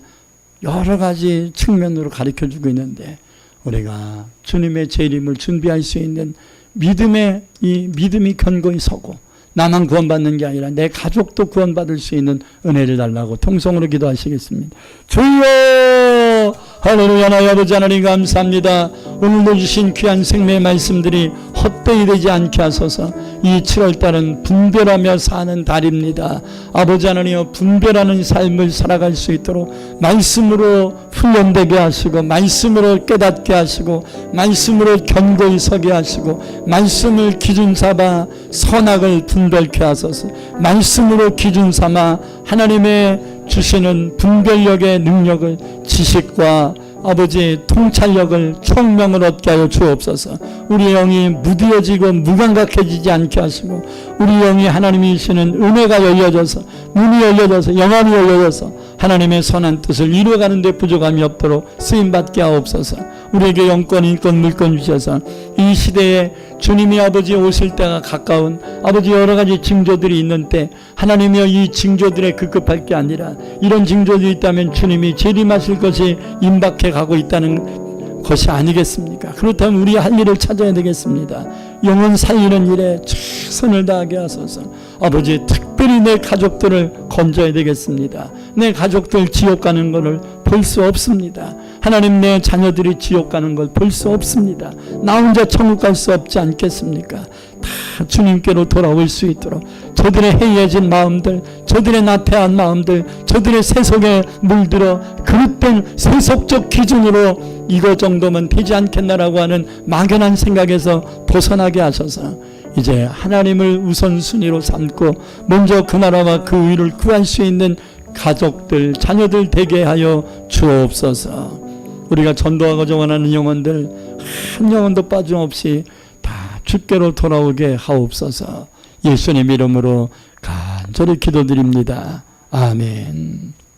여러 가지 측면으로 가르쳐주고 있는데, 우리가 주님의 재림을 준비할 수 있는 믿음이 견고히 서고, 나만 구원받는 게 아니라 내 가족도 구원받을 수 있는 은혜를 달라고 통성으로 기도하시겠습니다. 주여! 할렐루야. 나의 아버지 하나님 감사합니다. 오늘도 주신 귀한 생명의 말씀들이 헛되이 되지 않게 하소서. 이 7월달은 분별하며 사는 달입니다. 아버지 하나님, 분별하는 삶을 살아갈 수 있도록 말씀으로 훈련되게 하시고, 말씀으로 깨닫게 하시고, 말씀으로 견고히 서게 하시고, 말씀을 기준 삼아 선악을 분별케 하소서. 말씀으로 기준 삼아 하나님의 주시는 분별력의 능력을, 지식과 아버지 통찰력을, 총명을 얻게 하여 주옵소서. 우리 영이 무디어지고 무감각해지지 않게 하시고, 우리 영이 하나님이 주시는 은혜가 열려져서, 문이 열려져서, 영안이 열려져서 하나님의 선한 뜻을 이루어가는 데 부족함이 없도록 쓰임받게 하옵소서. 우리에게 영권, 인권, 물권 주셔서 이 시대에 주님이 아버지 오실 때가 가까운 아버지 여러 가지 징조들이 있는 때, 하나님이여 이 징조들에 급급할 게 아니라 이런 징조들이 있다면 주님이 재림하실 것이 임박해 가고 있다는 것이 아니겠습니까? 그렇다면 우리 할 일을 찾아야 되겠습니다. 영혼 살리는 일에 최선을 다하게 하소서. 아버지, 특별히 내 가족들을 건져야 되겠습니다. 내 가족들 지옥 가는 것을 볼 수 없습니다. 하나님, 내 자녀들이 지옥 가는 걸 볼 수 없습니다. 나 혼자 천국 갈 수 없지 않겠습니까? 다 주님께로 돌아올 수 있도록 저들의 해이해진 마음들, 저들의 나태한 마음들, 저들의 세속에 물들어 그릇된 세속적 기준으로 이거 정도면 되지 않겠나라고 하는 막연한 생각에서 벗어나게 하셔서 이제 하나님을 우선순위로 삼고 먼저 그 나라와 그 의를 구할 수 있는 가족들, 자녀들 되게 하여 주옵소서. 우리가 전도하고 원하는 영혼들 한 영혼도 빠짐없이 다 주께로 돌아오게 하옵소서. 예수님 이름으로 간절히 기도드립니다. 아멘.